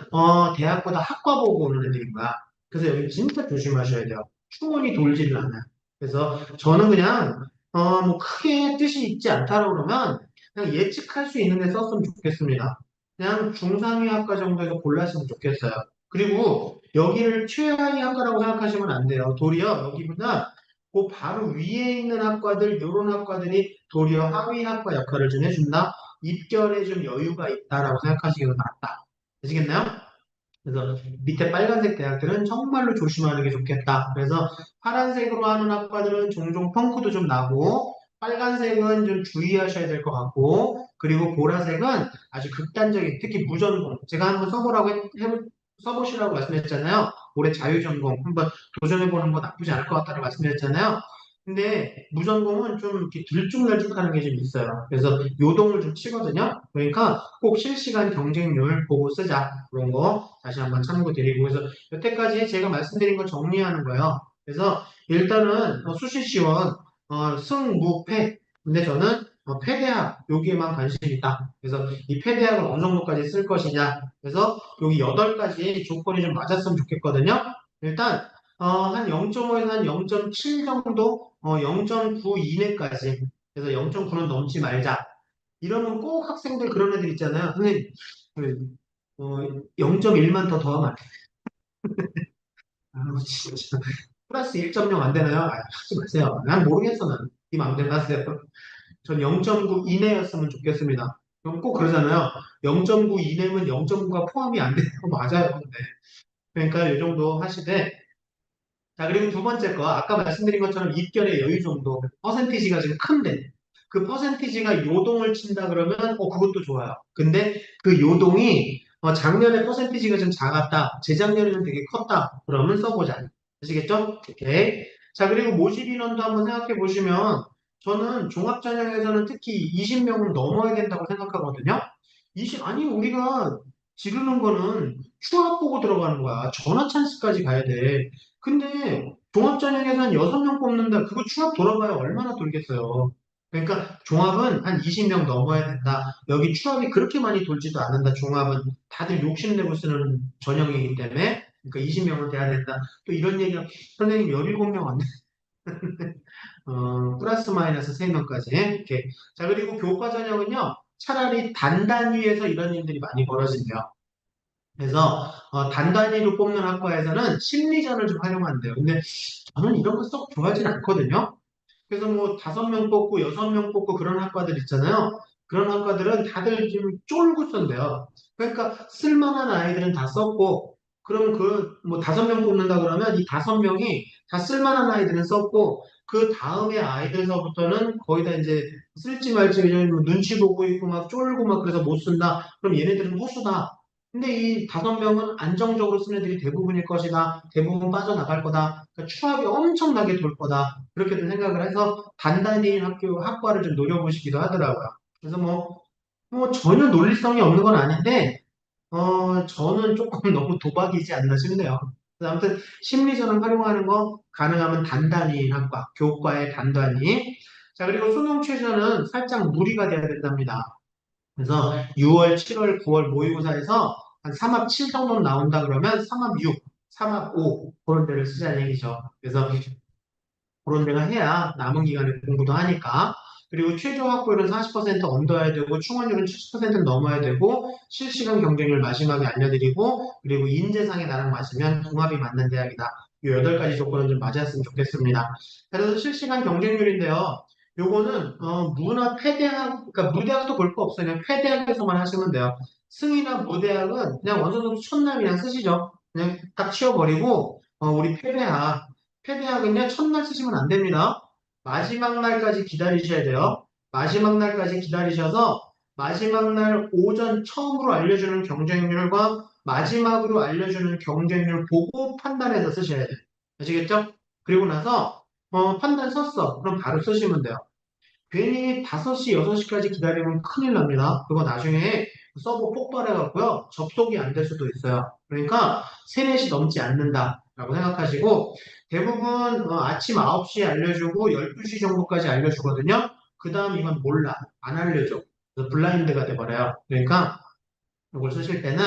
대학보다 학과 보고 오는 애들인 거야. 그래서 여기 진짜 조심하셔야 돼요. 충원이 돌지를 않아요. 그래서 저는 그냥, 뭐 크게 뜻이 있지 않다라고 그러면 그냥 예측할 수 있는 데 썼으면 좋겠습니다. 그냥 중상위 학과 정도에서 골랐으면 좋겠어요. 그리고 여기를 최하위 학과라고 생각하시면 안 돼요. 도리어 여기보다 그 바로 위에 있는 학과들, 이런 학과들이 도리어 하위 학과 역할을 좀 해준다. 입결에 좀 여유가 있다라고 생각하시기가 낫다. 아시겠나요? 그래서 밑에 빨간색 대학들은 정말로 조심하는 게 좋겠다. 그래서 파란색으로 하는 학과들은 종종 펑크도 좀 나고, 빨간색은 좀 주의하셔야 될 것 같고, 그리고 보라색은 아주 극단적인, 특히 무전공. 제가 한번 써보시라고 말씀했잖아요. 올해 자유전공 한번 도전해보는 거 나쁘지 않을 것 같다고 말씀드렸잖아요. 근데 무전공은 좀 이렇게 들쭉날쭉하는 게 좀 있어요. 그래서 요동을 좀 치거든요. 그러니까 꼭 실시간 경쟁률 보고 쓰자. 그런 거 다시 한번 참고드리고. 그래서 여태까지 제가 말씀드린 거 정리하는 거예요. 그래서 일단은 수시 지원, 승무패. 근데 저는 폐대학 여기에만 관심이 있다. 그래서 이 폐대학을 어느 정도까지 쓸 것이냐. 그래서 여기 8가지 조건이 좀 맞았으면 좋겠거든요. 일단 한 0.5에서 한 0.7 정도, 0.9 이내까지. 그래서 0.9는 넘지 말자. 이러면 꼭 학생들 그런 애들 있잖아요. 선생님, 0.1만 더 더하면 안 돼. 아, 진짜. 플러스 1.0 안 되나요? 아, 하지 마세요. 난 모르겠어, 난. 이 마음대로 하세요. 전 0.9 이내였으면 좋겠습니다. 그럼 꼭 그러잖아요. 0.9 이내면 0.9가 포함이 안 돼요. 맞아요. 근데. 그러니까 이 정도 하시되, 자, 그리고 두 번째 거, 아까 말씀드린 것처럼 입결의 여유 정도, 퍼센티지가 지금 큰데, 그 퍼센티지가 요동을 친다 그러면, 그것도 좋아요. 근데 그 요동이, 작년에 퍼센티지가 좀 작았다, 재작년에는 되게 컸다, 그러면 써보자. 아시겠죠? 오케이. 자, 그리고 모집 인원도 한번 생각해 보시면, 저는 종합전형에서는 특히 20명은 넘어야 된다고 생각하거든요. 아니, 우리가 지르는 거는 추합 보고 들어가는 거야. 전화 찬스까지 가야 돼. 근데 종합전형에서 한 6명 뽑는다. 그거 추합 돌아봐야 얼마나 돌겠어요. 그러니까 종합은 한 20명 넘어야 된다. 여기 추합이 그렇게 많이 돌지도 않는다. 종합은 다들 욕심내고 쓰는 전형이기 때문에 그러니까 20명은 돼야 된다. 또 이런 얘기가 선생님 17명 안 돼. 플러스 마이너스 3명까지 이렇게. 자, 그리고 교과 전형은요. 차라리 단단위에서 이런 일들이 많이 벌어진대요. 그래서 단단위로 뽑는 학과에서는 심리전을 좀 활용한대요. 근데 저는 이런 거 썩 좋아하진 않거든요. 그래서 뭐 5명 뽑고 6명 뽑고 그런 학과들 있잖아요. 그런 학과들은 다들 지금 쫄고 쓴대요. 그러니까 쓸만한 아이들은 다 썼고, 그럼 그 뭐 5명 뽑는다 그러면 이 5명이 다 쓸만한 아이들은 썼고, 그 다음에 아이들서부터는 거의 다 이제 쓸지 말지 그냥 뭐 눈치 보고 있고 막 쫄고 막 그래서 못 쓴다. 그럼 얘네들은 호수다. 근데 이 5명은 안정적으로 쓴 애들이 대부분일 것이다. 대부분 빠져나갈 거다. 그러니까 추합이 엄청나게 돌 거다. 그렇게들 생각을 해서 단단히 학과를 좀 노려보시기도 하더라고요. 그래서 뭐 전혀 논리성이 없는 건 아닌데, 저는 조금 너무 도박이지 않나 싶네요. 그래서 아무튼 심리전을 활용하는 거 가능하면 단단히 학과, 교과의 단단히. 자, 그리고 수능 최저는 살짝 무리가 돼야 된답니다. 그래서 6월, 7월, 9월 모의고사에서 한 3합 7 정도 나온다 그러면 3합 6, 3합 5 그런 데를 쓰자는 얘기죠. 그래서 그런 데가 해야 남은 기간에 공부도 하니까. 그리고 최저 확보율은 40% 언더해야 되고 충원율은 70% 넘어야 되고 실시간 경쟁률 마지막에 알려드리고 그리고 인재상에 나랑 맞으면 궁합이 맞는 대학이다. 이 8가지 조건은 좀 맞았으면 좋겠습니다. 그래서 실시간 경쟁률인데요. 요거는 무나 폐대학, 그러니까 무대학도 볼 거 없어요. 그냥 폐대학에서만 하시면 돼요. 승이나 무대학은 그냥 원서도 첫날 그냥 쓰시죠. 그냥 딱 치워버리고 우리 폐대학은요, 첫날 쓰시면 안 됩니다. 마지막 날까지 기다리셔야 돼요. 마지막 날까지 기다리셔서 마지막 날 오전 처음으로 알려주는 경쟁률과 마지막으로 알려주는 경쟁률 보고 판단해서 쓰셔야 돼요. 아시겠죠? 그리고 나서 판단 썼어. 그럼 바로 쓰시면 돼요. 괜히 5시, 6시까지 기다리면 큰일 납니다. 그거 나중에 서버 폭발해갖고요. 접속이 안 될 수도 있어요. 그러니까 3, 4시 넘지 않는다. 라고 생각하시고 대부분 아침 9시에 알려주고 12시 정도까지 알려주거든요. 그 다음 이건 몰라. 안 알려줘. 그래서 블라인드가 돼버려요. 그러니까 이걸 쓰실 때는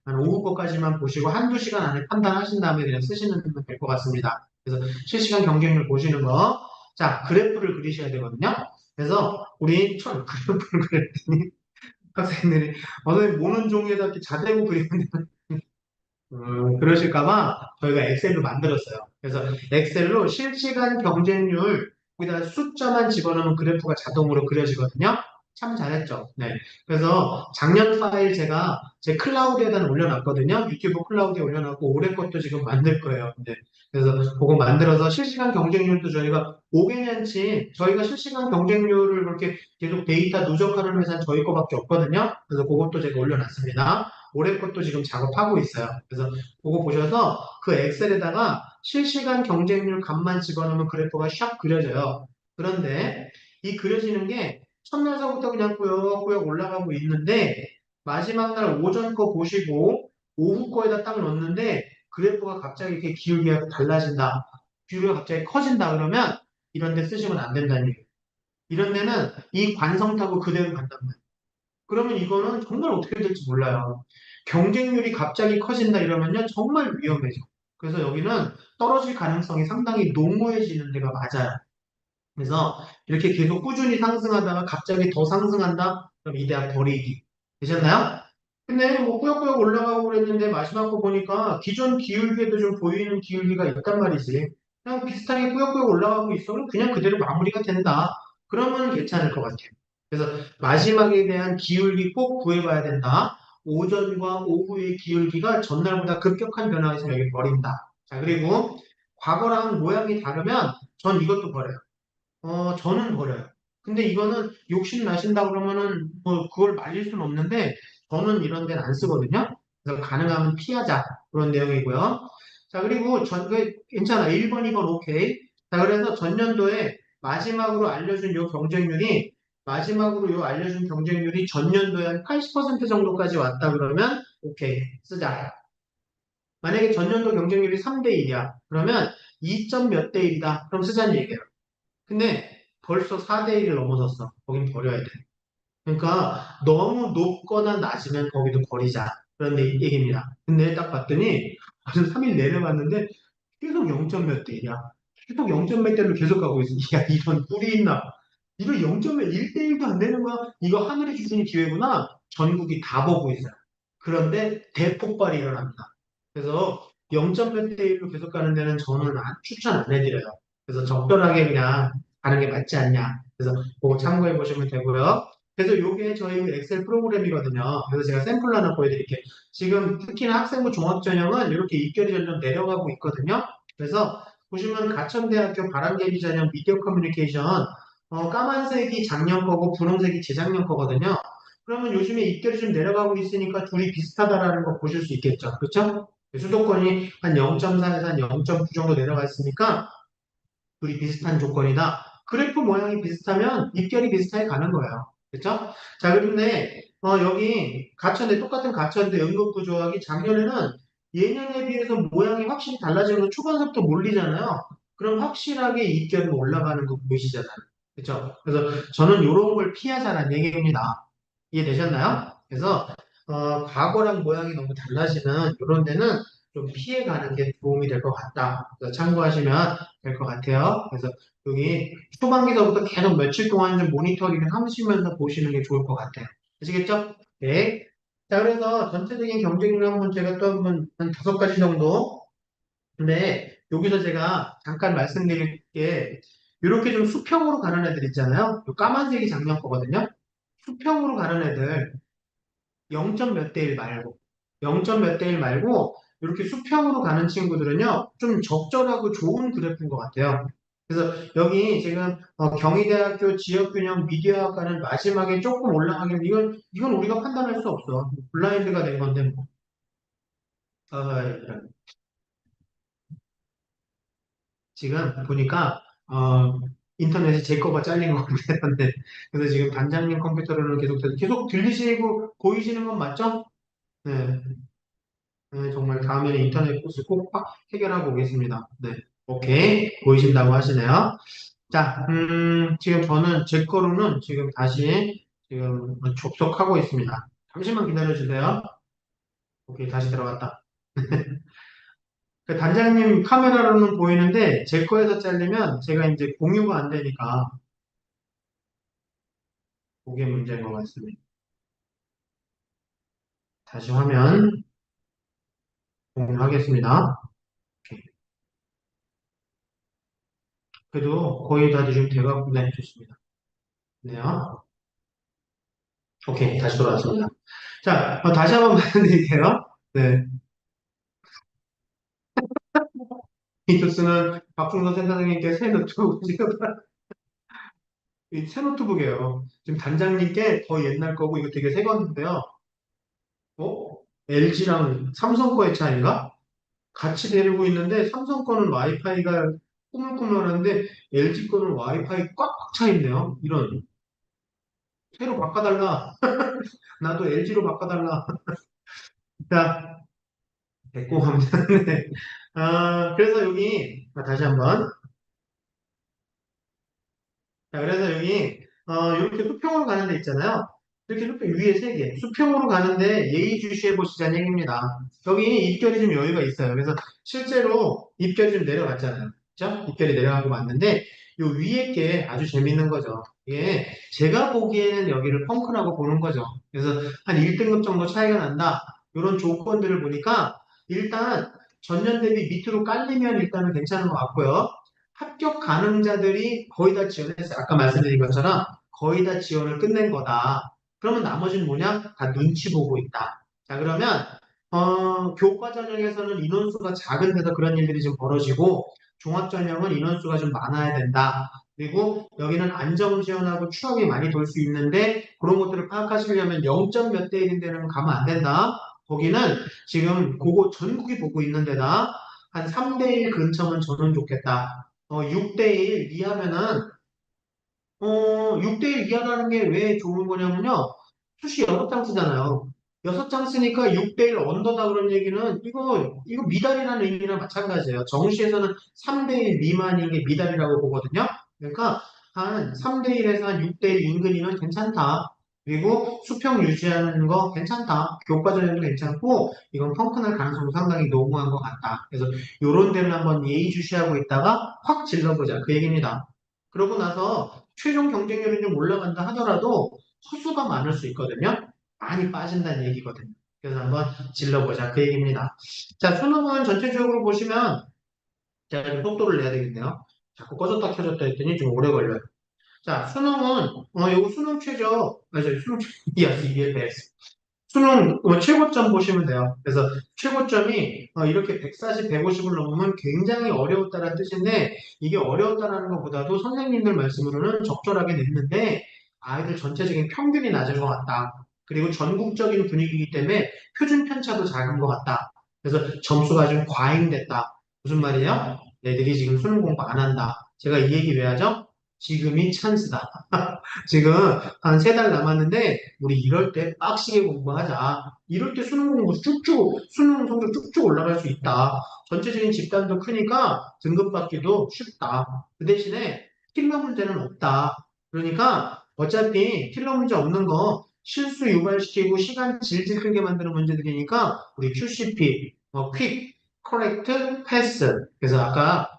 한 오후 거까지만 보시고 한두 시간 안에 판단하신 다음에 그냥 쓰시면 될 것 같습니다. 그래서 실시간 경쟁률 보시는 거. 자, 그래프를 그리셔야 되거든요. 그래서 우리 처음 그래프를 그렸더니 학생들이 선생님 모는 종이에다 이렇게 자대고 그리면 그러실까봐 저희가 엑셀로 만들었어요. 그래서 엑셀로 실시간 경쟁률 거기다 숫자만 집어넣으면 그래프가 자동으로 그려지거든요. 참 잘했죠. 네. 그래서 작년 파일 제가 제 클라우드에다 올려놨거든요. 유튜브 클라우드에 올려놨고 올해 것도 지금 만들 거예요. 네. 그래서 그거 만들어서 실시간 경쟁률도 저희가 5개년치 저희가 실시간 경쟁률을 그렇게 계속 데이터 누적하는 회사는 저희 거밖에 없거든요. 그래서 그것도 제가 올려놨습니다. 올해 것도 지금 작업하고 있어요. 그래서 그거 보셔서 그 엑셀에다가 실시간 경쟁률 값만 집어넣으면 그래프가 샥 그려져요. 그런데 이 그려지는 게 첫날서부터 그냥 꾸역꾸역 올라가고 있는데 마지막 날 오전 거 보시고 오후 거에다 딱 넣는데 그래프가 갑자기 이렇게 기울기가 달라진다. 기울기가 갑자기 커진다 그러면 이런 데 쓰시면 안 된다는 얘기예요. 이런 데는 이 관성 타고 그대로 간단 말이에요. 그러면 이거는 정말 어떻게 될지 몰라요. 경쟁률이 갑자기 커진다 이러면요, 정말 위험해져. 그래서 여기는 떨어질 가능성이 상당히 농후해지는 데가 맞아요. 그래서 이렇게 계속 꾸준히 상승하다가 갑자기 더 상승한다? 그럼 이 대학 버리기. 되셨나요? 근데 뭐 꾸역꾸역 올라가고 그랬는데 마지막 거 보니까 기존 기울기에도 좀 보이는 기울기가 있단 말이지. 그냥 비슷하게 꾸역꾸역 올라가고 있어. 그럼 그냥 그대로 마무리가 된다. 그러면 괜찮을 것 같아요. 그래서 마지막에 대한 기울기 꼭 구해봐야 된다. 오전과 오후의 기울기가 전날보다 급격한 변화가 있으면 여기 버린다. 자, 그리고 과거랑 모양이 다르면 전 이것도 버려요. 저는 버려요. 근데 이거는 욕심 나신다 그러면은 뭐 그걸 말릴 수는 없는데 저는 이런 데는 안 쓰거든요. 그래서 가능하면 피하자 그런 내용이고요. 자, 그리고 괜찮아. 1번, 2번 오케이. 자, 그래서 전년도에 마지막으로 요 알려준 경쟁률이 전년도에 한 80% 정도까지 왔다 그러면 오케이. 쓰자. 만약에 전년도 경쟁률이 3대 1이야. 그러면 2점 몇 대 1이다. 그럼 쓰자는 얘기예요. 근데 벌써 4대 1을 넘어섰어. 거긴 버려야 돼. 그러니까 너무 높거나 낮으면 거기도 버리자. 그런 얘기입니다. 근데 딱 봤더니 벌써 3일 내려봤는데 계속 0점 몇 대 1이야. 계속 0점 몇 대로 계속 가고 있어. 야, 이런 뿔이 있나. 이거 0점 몇 1대 1도 안 되는 거야. 이거 하늘이 주신 기회구나. 전국이 다 보고 있어요. 그런데 대폭발이 일어납니다. 그래서 0점 몇 대 1로 계속 가는 데는 저는 추천 안 해드려요. 그래서 적절하게 그냥 가는 게 맞지 않냐. 그래서 그거 참고해 보시면 되고요. 그래서 이게 저희 엑셀 프로그램이거든요. 그래서 제가 샘플 하나 보여드릴게요. 지금 특히나 학생부 종합전형은 이렇게 입결이 점점 내려가고 있거든요. 그래서 보시면 가천대학교 바람개비 전형 미디어 커뮤니케이션 까만색이 작년 거고 분홍색이 재작년 거거든요. 그러면 요즘에 입결이 좀 내려가고 있으니까 둘이 비슷하다라는 거 보실 수 있겠죠. 그렇죠? 수도권이 한 0.4에서 한 0.9 정도 내려가 있으니까 둘이 비슷한 조건이다. 그래프 모양이 비슷하면 입결이 비슷하게 가는 거예요. 그렇죠? 자, 그런데 여기 가천대 똑같은 가천대 연극부 조합이 작년에는 예년에 비해서 모양이 확실히 달라지면서 초반부터 몰리잖아요. 그럼 확실하게 입결이 올라가는 거 보이시잖아요. 그렇죠? 그래서 저는 이런 걸 피하자는 얘기입니다. 이해되셨나요? 그래서 과거랑 모양이 너무 달라지는 이런 데는 좀 피해가는 게 도움이 될 것 같다. 그래서 참고하시면 될 것 같아요. 그래서 여기 초반기서부터 계속 며칠 동안 좀 모니터링을 하시면서 보시는 게 좋을 것 같아요. 아시겠죠? 네. 자, 그래서 전체적인 경쟁률 한번 제가 또 한번 한 5가지 정도. 근데 여기서 제가 잠깐 말씀드릴 게 이렇게 좀 수평으로 가는 애들 있잖아요. 요 까만색이 작년 거거든요. 수평으로 가는 애들 0점 몇 대 1 말고 0점 몇 대 1 말고 이렇게 수평으로 가는 친구들은요 좀 적절하고 좋은 그래프인 것 같아요. 그래서 여기 지금 경희대학교 지역균형 미디어학과는 마지막에 조금 올라가긴 이건 우리가 판단할 수 없어. 블라인드가 된 건데 뭐. 이런. 지금 보니까 인터넷에 제 거가 잘린 것 같은데 그래서 지금 단장님 컴퓨터로는 계속 들리시고 보이시는 건 맞죠? 네. 네, 정말 다음에는 인터넷 코스 꼭 해결하고 오겠습니다. 네. 오케이. 보이신다고 하시네요. 자, 지금 저는 제 거로는 지금 다시 지금 접속하고 있습니다. 잠시만 기다려주세요. 오케이, 다시 들어갔다. 그 단장님 카메라로는 보이는데 제 거에서 잘리면 제가 이제 공유가 안 되니까 그게 문제인 것 같습니다. 다시 화면 공유하겠습니다. 오케이. 그래도 거의 다 지금 돼가고 네, 좋습니다. 네요. 오케이, 다시 돌아왔습니다. 자, 다시 한번 말씀드릴게요. 네. 이 교수는 박충선 센터장님께 새 노트북 지금 이새 노트북이에요. 지금 단장님께 더 옛날 거고 이거 되게 새 건데요. 어? LG랑 삼성 거의 차이인가? 같이 데리고 있는데 삼성 거는 와이파이가 꾸물꾸물한데 LG 거는 와이파이 꽉꽉 차 있네요. 이런 새로 바꿔달라. 나도 LG로 바꿔달라. 자, 됐고 합니다. 네. 그래서 여기 다시 한번 자, 그래서 여기 이렇게 수평으로 가는 데 있잖아요. 이렇게 수평 위에 세 개. 수평으로 가는데 예의주시해 보시자는 얘기입니다. 여기 입결이 좀 여유가 있어요. 그래서 실제로 입결이 좀 내려갔잖아요. 그죠? 입결이 내려간 거 맞는데 요 위에 게 아주 재밌는 거죠. 이게 제가 보기에는 여기를 펑크라고 보는 거죠. 그래서 한 1등급 정도 차이가 난다. 이런 조건들을 보니까 일단 전년 대비 밑으로 깔리면 일단은 괜찮은 것 같고요. 합격 가능자들이 거의 다 지원했어요. 아까 말씀드린 것처럼 거의 다 지원을 끝낸 거다. 그러면 나머지는 뭐냐? 다 눈치 보고 있다. 자, 그러면 교과 전형에서는 인원수가 작은 데서 그런 일들이 좀 벌어지고 종합 전형은 인원수가 좀 많아야 된다. 그리고 여기는 안정 지원하고 추억이 많이 돌 수 있는데 그런 것들을 파악하시려면 0점 몇 대 1인 데는 가면 안 된다. 거기는 지금 그거 전국이 보고 있는 데다 한 3대 1 근처면 저는 좋겠다. 6대1 이하면은, 6대1 이하라는 게 왜 좋은 거냐면요. 수시 6장 쓰잖아요. 6장 쓰니까 6대1 언더다 그런 얘기는 이거 미달이라는 의미랑 마찬가지예요. 정시에서는 3대1 미만인 게 미달이라고 보거든요. 그러니까 한 3대1에서 한 6대1 인근이면 괜찮다. 그리고 수평 유지하는 거 괜찮다. 교과전형도 괜찮고 이건 펑크날 가능성도 상당히 농후한 것 같다. 그래서 요런 데는 한번 예의주시하고 있다가 확 질러보자. 그 얘기입니다. 그러고 나서 최종 경쟁률이 좀 올라간다 하더라도 허수가 많을 수 있거든요. 많이 빠진다는 얘기거든요. 그래서 한번 질러보자. 그 얘기입니다. 자, 수능은 전체적으로 보시면 제가 좀 속도를 내야 되겠네요. 자꾸 꺼졌다 켜졌다 했더니 좀 오래 걸려요. 자, 수능은 요거 수능 최저, 맞아요. 수능 최저, EBS. 수능 최고점 보시면 돼요. 그래서 최고점이 이렇게 140, 150을 넘으면 굉장히 어려웠다는 뜻인데 이게 어려웠다는 것보다도 선생님들 말씀으로는 적절하게 냈는데 아이들 전체적인 평균이 낮은 것 같다. 그리고 전국적인 분위기이기 때문에 표준 편차도 작은 것 같다. 그래서 점수가 좀 과잉됐다. 무슨 말이에요? 애들이 지금 수능 공부 안 한다. 제가 이 얘기 왜 하죠? 지금이 찬스다. 지금 한 3달 남았는데 우리 이럴 때 빡시게 공부하자. 이럴 때 수능 공부 쭉쭉 수능 성적 쭉쭉 올라갈 수 있다. 전체적인 집단도 크니까 등급 받기도 쉽다. 그 대신에 킬러 문제는 없다. 그러니까 어차피 킬러 문제 없는 거 실수 유발시키고 시간 질질 끌게 만드는 문제들이니까 우리 QCP, 퀵, 커렉트, 패스. 그래서 아까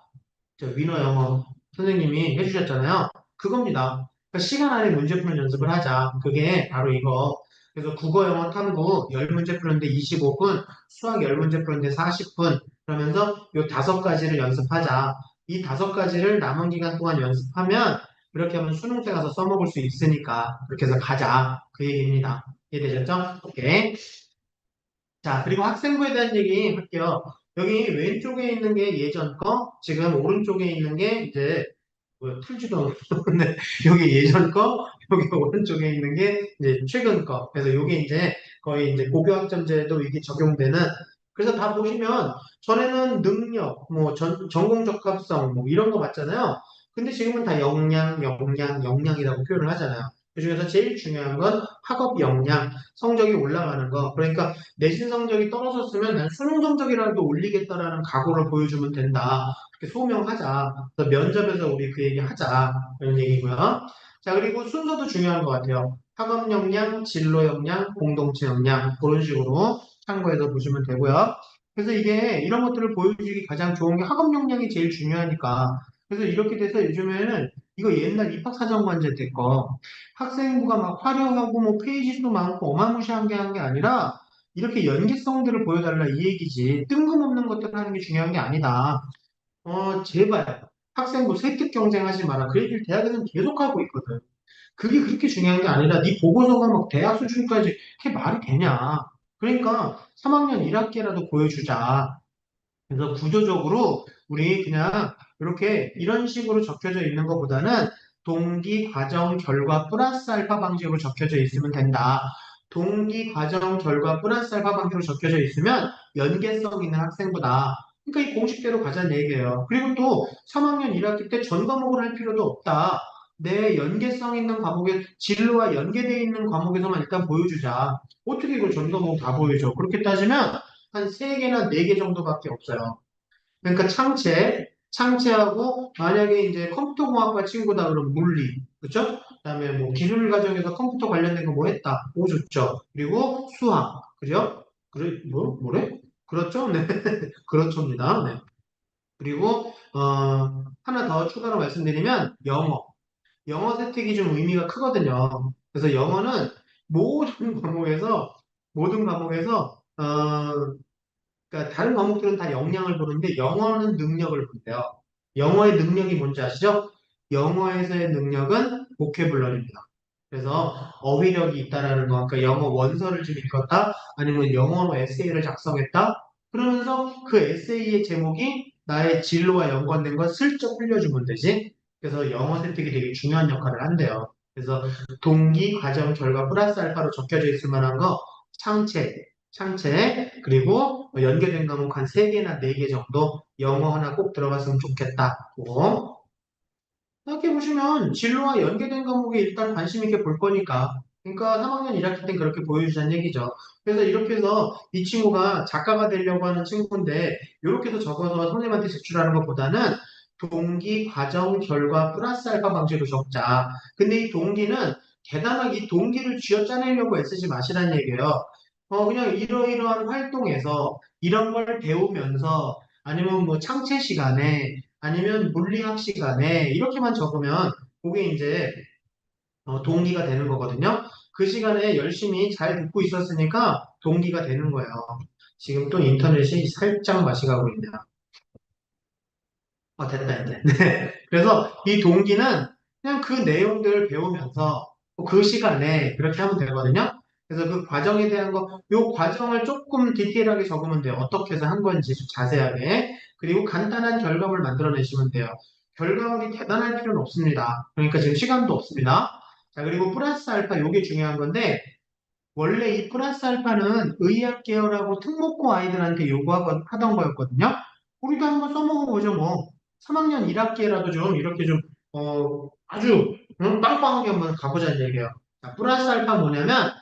저 위너 영어 선생님이 해주셨잖아요. 그겁니다. 그러니까 시간 안에 문제 푸는 연습을 하자. 그게 바로 이거. 그래서 국어, 영어, 탐구 10문제 푸는데 25분, 수학 10문제 푸는데 40분. 그러면서 요 5가지를 연습하자. 이 5가지를 남은 기간 동안 연습하면 이렇게 하면 수능 때 가서 써먹을 수 있으니까 그렇게 해서 가자. 그 얘기입니다. 이해되셨죠? 오케이. 자, 그리고 학생부에 대한 얘기 할게요. 여기 왼쪽에 있는 게 예전 거, 지금 오른쪽에 있는 게 이제 뭐야, 풀지도 않고 네, 여기 예전 거, 여기 오른쪽에 있는 게 이제 최근 거. 그래서 이게 이제 거의 이제 고교학점제도 이게 적용되는. 그래서 다 보시면 전에는 능력, 뭐 전공 적합성 뭐 이런 거 봤잖아요. 근데 지금은 다 역량이라고 표현을 하잖아요. 그중에서 제일 중요한 건 학업 역량, 성적이 올라가는 거. 그러니까 내신 성적이 떨어졌으면 난 수능 성적이라도 올리겠다라는 각오를 보여주면 된다. 그렇게 소명하자. 그래서 면접에서 우리 그 얘기 하자. 이런 얘기고요. 자, 그리고 순서도 중요한 것 같아요. 학업 역량, 진로 역량, 공동체 역량. 그런 식으로 참고해서 보시면 되고요. 그래서 이게 이런 것들을 보여주기 가장 좋은 게 학업 역량이 제일 중요하니까. 그래서 이렇게 돼서 요즘에는 이거 옛날 입학사정관제 때 거 학생부가 막 화려하고 뭐 페이지 수 많고 어마무시한 게 한 게 아니라 이렇게 연계성들을 보여달라 이 얘기지. 뜬금없는 것들 하는 게 중요한 게 아니다. 제발 학생부 세특 경쟁하지 마라. 그 얘기를 대학에서는 계속 하고 있거든. 그게 그렇게 중요한 게 아니라 네 보고서가 막 대학 수준까지 그게 말이 되냐. 그러니까 3학년 1학기라도 보여주자. 그래서 구조적으로 우리 그냥 이렇게 이런 식으로 적혀져 있는 것보다는 동기, 과정, 결과 플러스 알파 방식으로 적혀져 있으면 된다. 동기, 과정, 결과 플러스 알파 방식으로 적혀져 있으면 연계성 있는 학생보다. 그러니까 이 공식대로 가자는 얘기예요. 그리고 또 3학년 1학기 때 전 과목을 할 필요도 없다. 내 연계성 있는 과목에 진로와 연계되어 있는 과목에서만 일단 보여주자. 어떻게 이걸 전 과목 다 보여줘? 그렇게 따지면 한 3개나 4개 정도밖에 없어요. 그러니까 창체하고 만약에 이제 컴퓨터공학과 친구다 그러면 물리, 그죠? 그다음에 뭐 기술 과정에서 컴퓨터 관련된 거 뭐 했다, 오 좋죠. 그리고 수학, 그죠? 그래 뭐래? 그렇죠? 네, 그렇죠입니다. 네. 그리고 하나 더 추가로 말씀드리면 영어 세특이 좀 의미가 크거든요. 그래서 영어는 모든 과목에서 모든 과목에서 그러니까 다른 과목들은 다 역량을 보는데 영어는 능력을 본대요. 영어의 능력이 뭔지 아시죠? 영어에서의 능력은 보캐블러리입니다. 그래서 어휘력이 있다라는 거, 그러니까 영어 원서를 좀 읽었다, 아니면 영어로 에세이를 작성했다, 그러면서 그 에세이의 제목이 나의 진로와 연관된 걸 슬쩍 흘려주면 되지. 그래서 영어 세특이 되게 중요한 역할을 한대요. 그래서 동기, 과정, 결과 플러스 알파로 적혀져 있을 만한 거 창체, 그리고 연계된 과목 한 3개나 4개 정도 영어 하나 꼭 들어갔으면 좋겠다. 고 생각해 보시면 진로와 연계된 과목에 일단 관심 있게 볼 거니까. 그러니까 3학년 1학기 때는 그렇게 보여주자는 얘기죠. 그래서 이렇게 해서 이 친구가 작가가 되려고 하는 친구인데 이렇게 해서 적어서 선생님한테 제출하는 것보다는 동기, 과정, 결과 플러스 알파 방식으로 적자. 근데 이 동기는 대단하게 이 동기를 쥐어짜내려고 애쓰지 마시라는 얘기예요. 그냥 이러이러한 활동에서 이런 걸 배우면서 아니면 뭐 창체 시간에 아니면 물리학 시간에 이렇게만 적으면 그게 이제 동기가 되는 거거든요. 그 시간에 열심히 잘 듣고 있었으니까 동기가 되는 거예요. 지금 또 인터넷이 살짝 맛이 가고 있네요. 됐다, 이제. 네. 그래서 이 동기는 그냥 그 내용들을 배우면서 그 시간에 그렇게 하면 되거든요. 그래서 그 과정에 대한 요 과정을 조금 디테일하게 적으면 돼요. 어떻게 해서 한 건지 좀 자세하게. 그리고 간단한 결과물 만들어내시면 돼요. 결과물이 대단할 필요는 없습니다. 그러니까 지금 시간도 없습니다. 자, 그리고 플러스 알파 요게 중요한 건데, 원래 이 플러스 알파는 의학 계열하고 특목고 아이들한테 요구하던 거였거든요. 우리도 한번 써먹어 보죠, 뭐. 3학년 1학기라도 좀 이렇게 좀, 아주 빵빵하게 한번 가보자는 얘기예요. 자, 플러스 알파 뭐냐면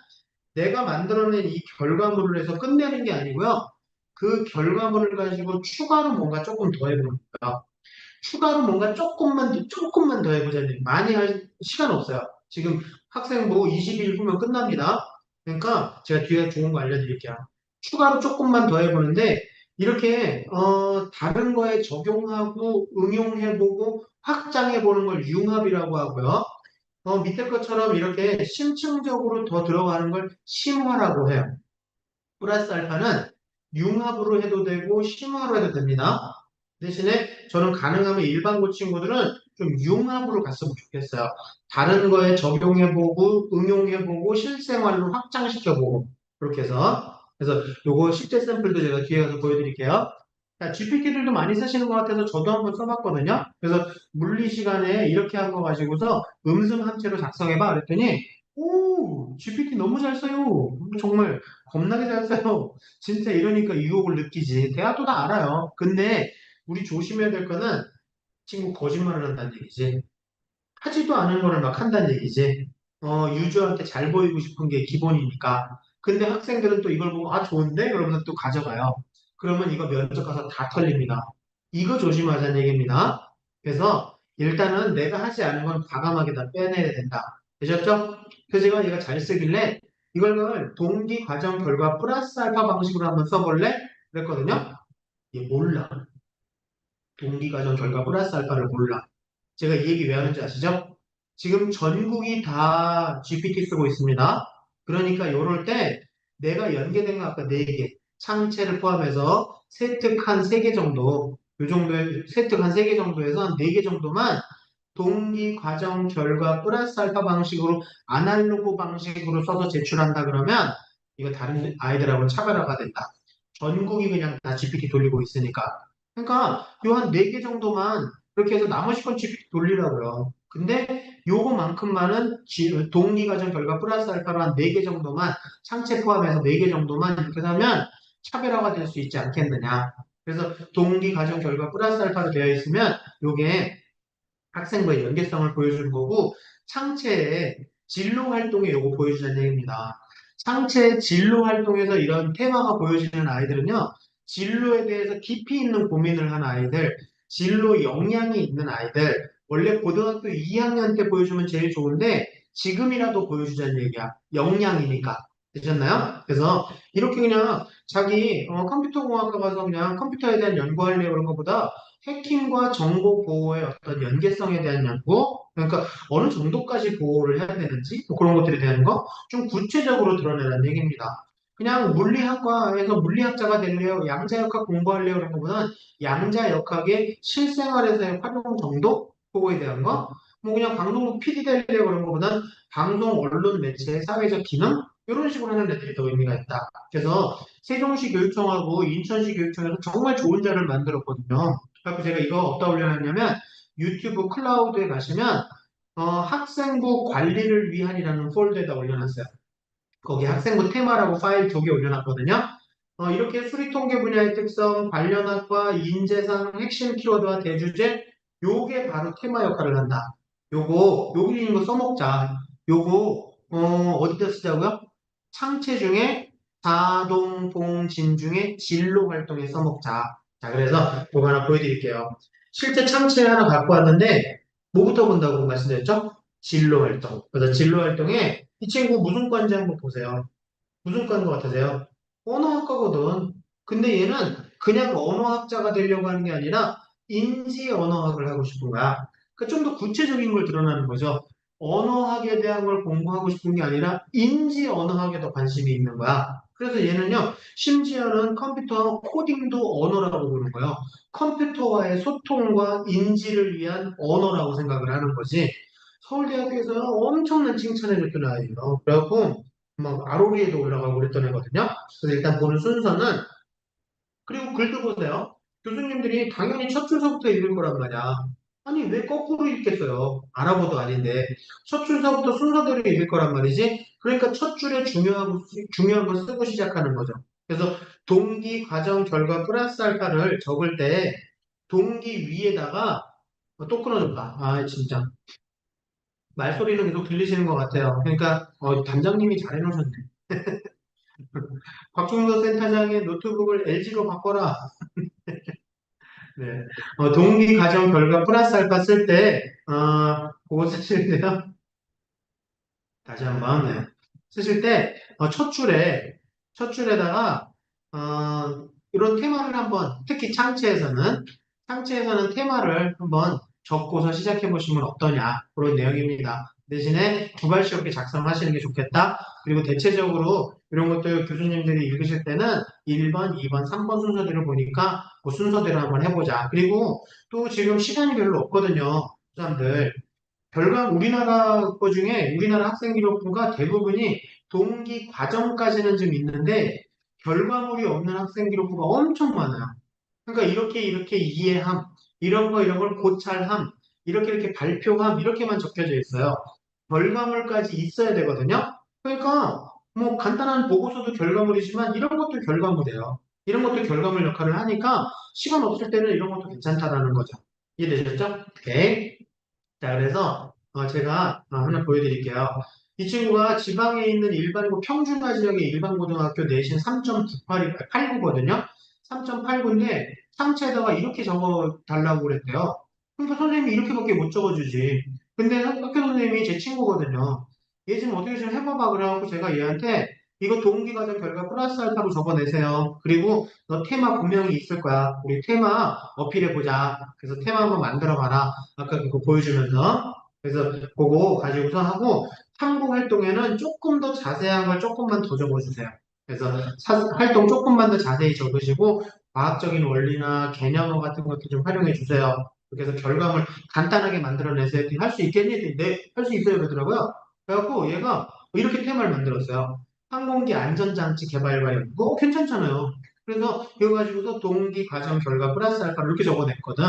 내가 만들어낸 이 결과물을 해서 끝내는 게 아니고요. 그 결과물을 가지고 추가로 뭔가 조금 더 해보는 거예요. 추가로 뭔가 조금만 더 해보자는 얘기. 많이 할 시간 없어요. 지금 학생부 20일 후면 끝납니다. 그러니까 제가 뒤에 좋은 거 알려드릴게요. 추가로 조금만 더 해보는데 이렇게 다른 거에 적용하고 응용해보고 확장해보는 걸 융합이라고 하고요. 밑에 것처럼 이렇게 심층적으로 더 들어가는 걸 심화라고 해요. 플러스 알파는 융합으로 해도 되고 심화로 해도 됩니다. 대신에 저는 가능하면 일반고 친구들은 좀 융합으로 갔으면 좋겠어요. 다른 거에 적용해보고 응용해보고 실생활로 확장시켜보고 그렇게 해서 그래서 요거 실제 샘플도 제가 뒤에 가서 보여드릴게요. 자, GPT들도 많이 쓰시는 것 같아서 저도 한번 써봤거든요. 그래서 물리 시간에 이렇게 한 거 가지고서 음성 합체로 작성해봐 그랬더니 오 GPT 너무 잘 써요. 정말 겁나게 잘 써요. 진짜 이러니까 유혹을 느끼지. 대화도 다 알아요. 근데 우리 조심해야 될 거는 친구 거짓말을 한다는 얘기지. 하지도 않은 거를 막 한다는 얘기지. 유저한테 잘 보이고 싶은 게 기본이니까. 근데 학생들은 또 이걸 보고, 아, 좋은데? 그러면서 또 가져가요. 그러면 이거 면접 가서 다 털립니다. 이거 조심하자는 얘기입니다. 그래서 일단은 내가 하지 않은 건 과감하게 다 빼내야 된다. 되셨죠? 그래서 제가 얘가 잘 쓰길래 이걸 동기, 과정, 결과 플러스 알파 방식으로 한번 써볼래? 그랬거든요. 얘 몰라. 동기, 과정, 결과 플러스 알파를 몰라. 제가 이 얘기 왜 하는지 아시죠? 지금 전국이 다 GPT 쓰고 있습니다. 그러니까 요럴 때 내가 연계된 거 아까 4개, 창체를 포함해서 세특 한 3개 정도, 요 정도의 세특 한 3개 정도에서 한 4개 정도만 동기, 과정, 결과 플러스 알파 방식으로 아날로그 방식으로 써서 제출한다 그러면 이거 다른 아이들하고 차별화가 된다. 전국이 그냥 다 GPT 돌리고 있으니까. 그러니까 요 한 4개 정도만 그렇게 해서 나머지 건 GPT 돌리라고요. 근데 요거만큼만은 동기, 과정, 결과 플러스 알파로 한 4개 정도만 상체 포함해서 4개 정도만 이렇게 하면 차별화가 될 수 있지 않겠느냐. 그래서 동기, 과정, 결과 플러스 알파로 되어 있으면 요게 학생부의 연계성을 보여주는 거고 창체의 진로 활동에 요거 보여주는 얘기입니다. 창체 진로 활동에서 이런 테마가 보여지는 아이들은요. 진로에 대해서 깊이 있는 고민을 한 아이들, 진로 역량이 있는 아이들, 원래 고등학교 2학년 때 보여주면 제일 좋은데 지금이라도 보여주자는 얘기야. 역량이니까. 되셨나요? 그래서 이렇게 그냥 자기 컴퓨터공학과 가서 그냥 컴퓨터에 대한 연구하려고 그런 것보다 해킹과 정보 보호의 어떤 연계성에 대한 연구, 그러니까 어느 정도까지 보호를 해야 되는지 뭐 그런 것들에 대한 거 좀 구체적으로 드러내라는 얘기입니다. 그냥 물리학과에서 물리학자가 될래요, 양자역학 공부할래요 그런 것보다는 양자역학의 실생활에서의 활용 정도 그거에 대한 거, 뭐 그냥 방송국 PD 될래요 그런 것보다는 방송, 언론, 매체, 사회적 기능 이런 식으로 하는 애들이 더 의미가 있다. 그래서 세종시 교육청하고 인천시 교육청에서 정말 좋은 자를 만들었거든요. 그래서 제가 이거 어디다 올려놨냐면 유튜브 클라우드에 가시면 학생부 관리를 위한이라는 폴더에다 올려놨어요. 거기 학생부 테마라고 파일 2개 올려놨거든요. 이렇게 수리통계 분야의 특성, 관련학과, 인재상, 핵심 키워드와 대주제, 요게 바로 테마 역할을 한다. 여기 있는 거 써먹자. 요거, 어디다 쓰자고요? 창체 중에 자동봉진 중에 진로 활동에 써먹자. 자, 그래서 이거 하나 보여드릴게요. 실제 창체 하나 갖고 왔는데, 뭐부터 본다고 말씀드렸죠? 진로 활동. 그래서 진로 활동에 이 친구 무슨 과인지 한번 보세요. 무슨 과인 것 같으세요? 언어학과거든. 근데 얘는 그냥 언어학자가 되려고 하는 게 아니라 인지 언어학을 하고 싶은 거야. 그러니까 좀 더 구체적인 걸 드러나는 거죠. 언어학에 대한 걸 공부하고 싶은 게 아니라 인지 언어학에 더 관심이 있는 거야. 그래서 얘는요, 심지어는 컴퓨터 코딩도 언어라고 부르는 거예요. 컴퓨터와의 소통과 인지를 위한 언어라고 생각을 하는 거지. 서울대학교에서 엄청난 칭찬을 줬던 아이예요. 그래갖고 막 ROE에도 올라가고 그랬던 애거든요. 그래서 일단 보는 순서는, 그리고 글도 보세요. 교수님들이 당연히 첫 줄서부터 읽을 거란 말이야. 아니 왜 거꾸로 읽겠어요? 아랍어도 아닌데 첫 줄서부터 순서대로 읽을 거란 말이지. 그러니까 첫 줄에 중요한 거 쓰고 시작하는 거죠. 그래서 동기, 과정, 결과 플러스 알파를 적을 때 동기 위에다가 또 끊어졌다. 아 진짜 말소리는 계속 들리시는 것 같아요. 그러니까 담장님이 잘 해놓으셨네. 곽종도 센터장의 노트북을 LG로 바꿔라. 네. 동기, 가정, 결과, 플러스 알파 쓸 때, 그거 쓰실 때요. 다시 한번, 네. 쓰실 때, 첫 줄에다가, 이런 테마를 한번, 특히 창체에서는 테마를 한번 적고서 시작해 보시면 어떠냐. 그런 내용입니다. 대신에 두발씩 이렇게 작성하시는 게 좋겠다. 그리고 대체적으로 이런 것들 교수님들이 읽으실 때는 1번, 2번, 3번 순서대로 보니까 그 순서대로 한번 해보자. 그리고 또 지금 시간이 별로 없거든요. 사람들. 우리나라 거 중에 우리나라 학생 기록부가 대부분이 동기 과정까지는 좀 있는데 결과물이 없는 학생 기록부가 엄청 많아요. 그러니까 이렇게 이해함, 이런 걸 고찰함, 이렇게 발표함, 이렇게만 적혀져 있어요. 결과물까지 있어야 되거든요. 그러니까 뭐 간단한 보고서도 결과물이지만 이런 것도 결과물이에요. 이런 것도 결과물 역할을 하니까 시간 없을 때는 이런 것도 괜찮다라는 거죠. 이해되셨죠? 오케이. 자, 그래서 제가 하나 보여드릴게요. 이 친구가 지방에 있는 일반고 평준화 지역의 일반고등학교 내신 3.9889거든요. 3.89인데 상체에다가 이렇게 적어 달라고 그랬대요. 그러니까 선생님이 이렇게밖에 못 적어주지. 근데 학교 선생님이 제 친구거든요. 얘 지금 어떻게 좀 해봐봐 그래갖고 제가 얘한테 이거 동기과정 결과 플러스 알파로 적어내세요. 그리고 너 테마 분명히 있을 거야. 우리 테마 어필해보자. 그래서 테마 한번 만들어봐라. 아까 그거 보여주면서. 그래서 그거 가지고서 하고 탐구 활동에는 조금 더 자세한 걸 조금만 더 적어주세요. 그래서 활동 조금만 더 자세히 적으시고 과학적인 원리나 개념어 같은 것도 좀 활용해 주세요. 그래서 결과물 간단하게 만들어내세요. 할 수 있겠니? 네, 할 수 있어요. 그러더라고요. 그래갖고 얘가 이렇게 테마를 만들었어요. 항공기 안전장치 개발과 연구. 괜찮잖아요. 그래서 이거 가지고서 동기 과정 결과 플러스 알파 이렇게 적어냈거든.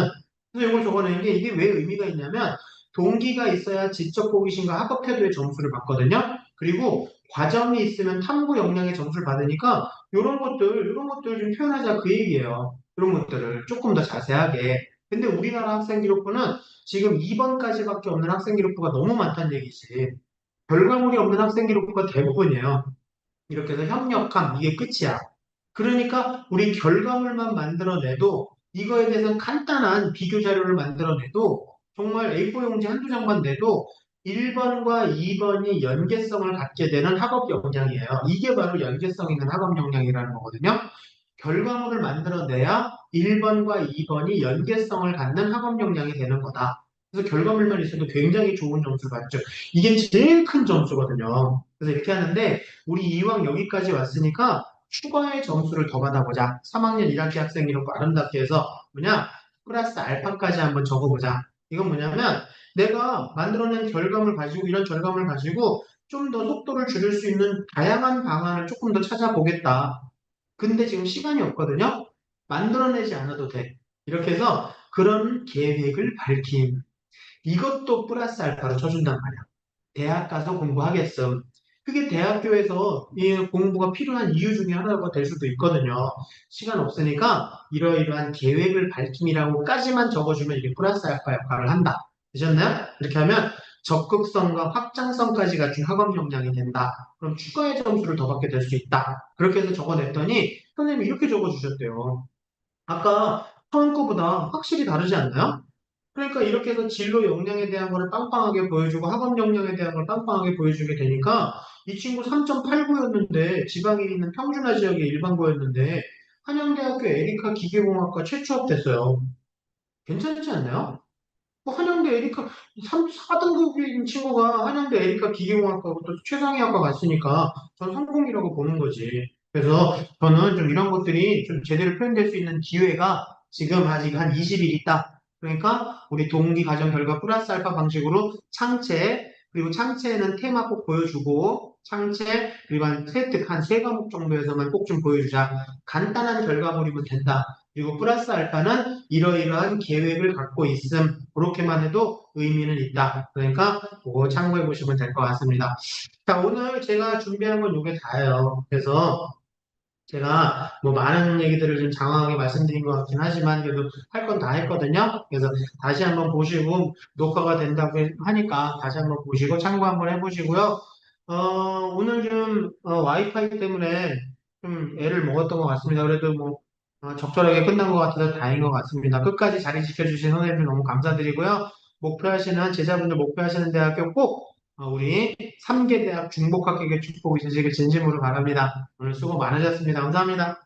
그래서 이걸 적어낸 게 이게 왜 의미가 있냐면 동기가 있어야 지적 호기심과 학업 태도의 점수를 받거든요. 그리고 과정이 있으면 탐구 역량의 점수를 받으니까 이런 것들 좀 표현하자 그 얘기예요. 이런 것들을 조금 더 자세하게. 근데 우리나라 학생 기록부는 지금 2번까지밖에 없는 학생 기록부가 너무 많다는 얘기지. 결과물이 없는 학생 기록부가 대부분이에요. 이렇게 해서 협력함, 이게 끝이야. 그러니까 우리 결과물만 만들어내도 이거에 대해서 간단한 비교 자료를 만들어내도 정말 A4 용지 한두 장만 내도 1번과 2번이 연계성을 갖게 되는 학업 역량이에요. 이게 바로 연계성 있는 학업 역량이라는 거거든요. 결과물을 만들어내야 1번과 2번이 연계성을 갖는 학업 역량이 되는 거다. 그래서 결과물만 있어도 굉장히 좋은 점수를 받죠. 이게 제일 큰 점수거든요. 그래서 이렇게 하는데 우리 이왕 여기까지 왔으니까 추가의 점수를 더 받아보자. 3학년 1학기 학생 이렇게 아름답게 해서 뭐냐? 플러스 알파까지 한번 적어보자. 이건 뭐냐면 내가 만들어낸 결과물 가지고 이런 결과물 가지고 좀 더 속도를 줄일 수 있는 다양한 방안을 조금 더 찾아보겠다. 근데 지금 시간이 없거든요. 만들어내지 않아도 돼. 이렇게 해서 그런 계획을 밝힘. 이것도 플러스 알파로 쳐준단 말이야. 대학 가서 공부하겠음. 그게 대학교에서 이 공부가 필요한 이유 중에 하나가 될 수도 있거든요. 시간 없으니까 이러이러한 계획을 밝힘이라고까지만 적어주면 이게 플러스 알파 역할을 한다. 되셨나요? 이렇게 하면 적극성과 확장성까지 갖춘 학업 역량이 된다. 그럼 추가의 점수를 더 받게 될 수 있다. 그렇게 해서 적어냈더니 선생님이 이렇게 적어주셨대요. 아까 처음 거보다 확실히 다르지 않나요? 그러니까 이렇게 해서 진로 역량에 대한 거를 빵빵하게 보여주고 학업 역량에 대한 걸 빵빵하게 보여주게 되니까 이 친구 3.89였는데 지방에 있는 평준화 지역의 일반고였는데 한양대학교 에리카 기계공학과 최초합됐어요. 괜찮지 않나요? 뭐 한양대 에리카 4등급인 친구가 한양대 에리카 기계공학과고 또 최상위학과 갔으니까 전 성공이라고 보는 거지. 그래서 저는 좀 이런 것들이 좀 제대로 표현될 수 있는 기회가 지금 아직 한 20일 있다. 그러니까 우리 동기 과정 결과 플러스 알파 방식으로 창체 그리고 창체는 테마 꼭 보여주고 창체 그리고 한 세트 한 세 과목 정도에서만 꼭 좀 보여주자. 간단한 결과물이면 된다. 그리고 플러스 알파는 이러이러한 계획을 갖고 있음. 그렇게만 해도 의미는 있다. 그러니까 그거 참고해 보시면 될 것 같습니다. 자, 오늘 제가 준비한 건 이게 다예요. 그래서 제가 뭐 많은 얘기들을 좀 장황하게 말씀드린 것 같긴 하지만 그래도 할 건 다 했거든요. 그래서 다시 한번 보시고 녹화가 된다고 하니까 다시 한번 보시고 참고 한번 해보시고요. 오늘 좀 와이파이 때문에 좀 애를 먹었던 것 같습니다. 그래도 뭐 적절하게 끝난 것 같아서 다행인 것 같습니다. 끝까지 자리 지켜주신 선생님 너무 감사드리고요. 목표하시는 제자분들 목표하시는 대학교 꼭 우리 3개 대학 중복합격의 축복이 되시길 진심으로 바랍니다. 오늘 수고 많으셨습니다. 감사합니다.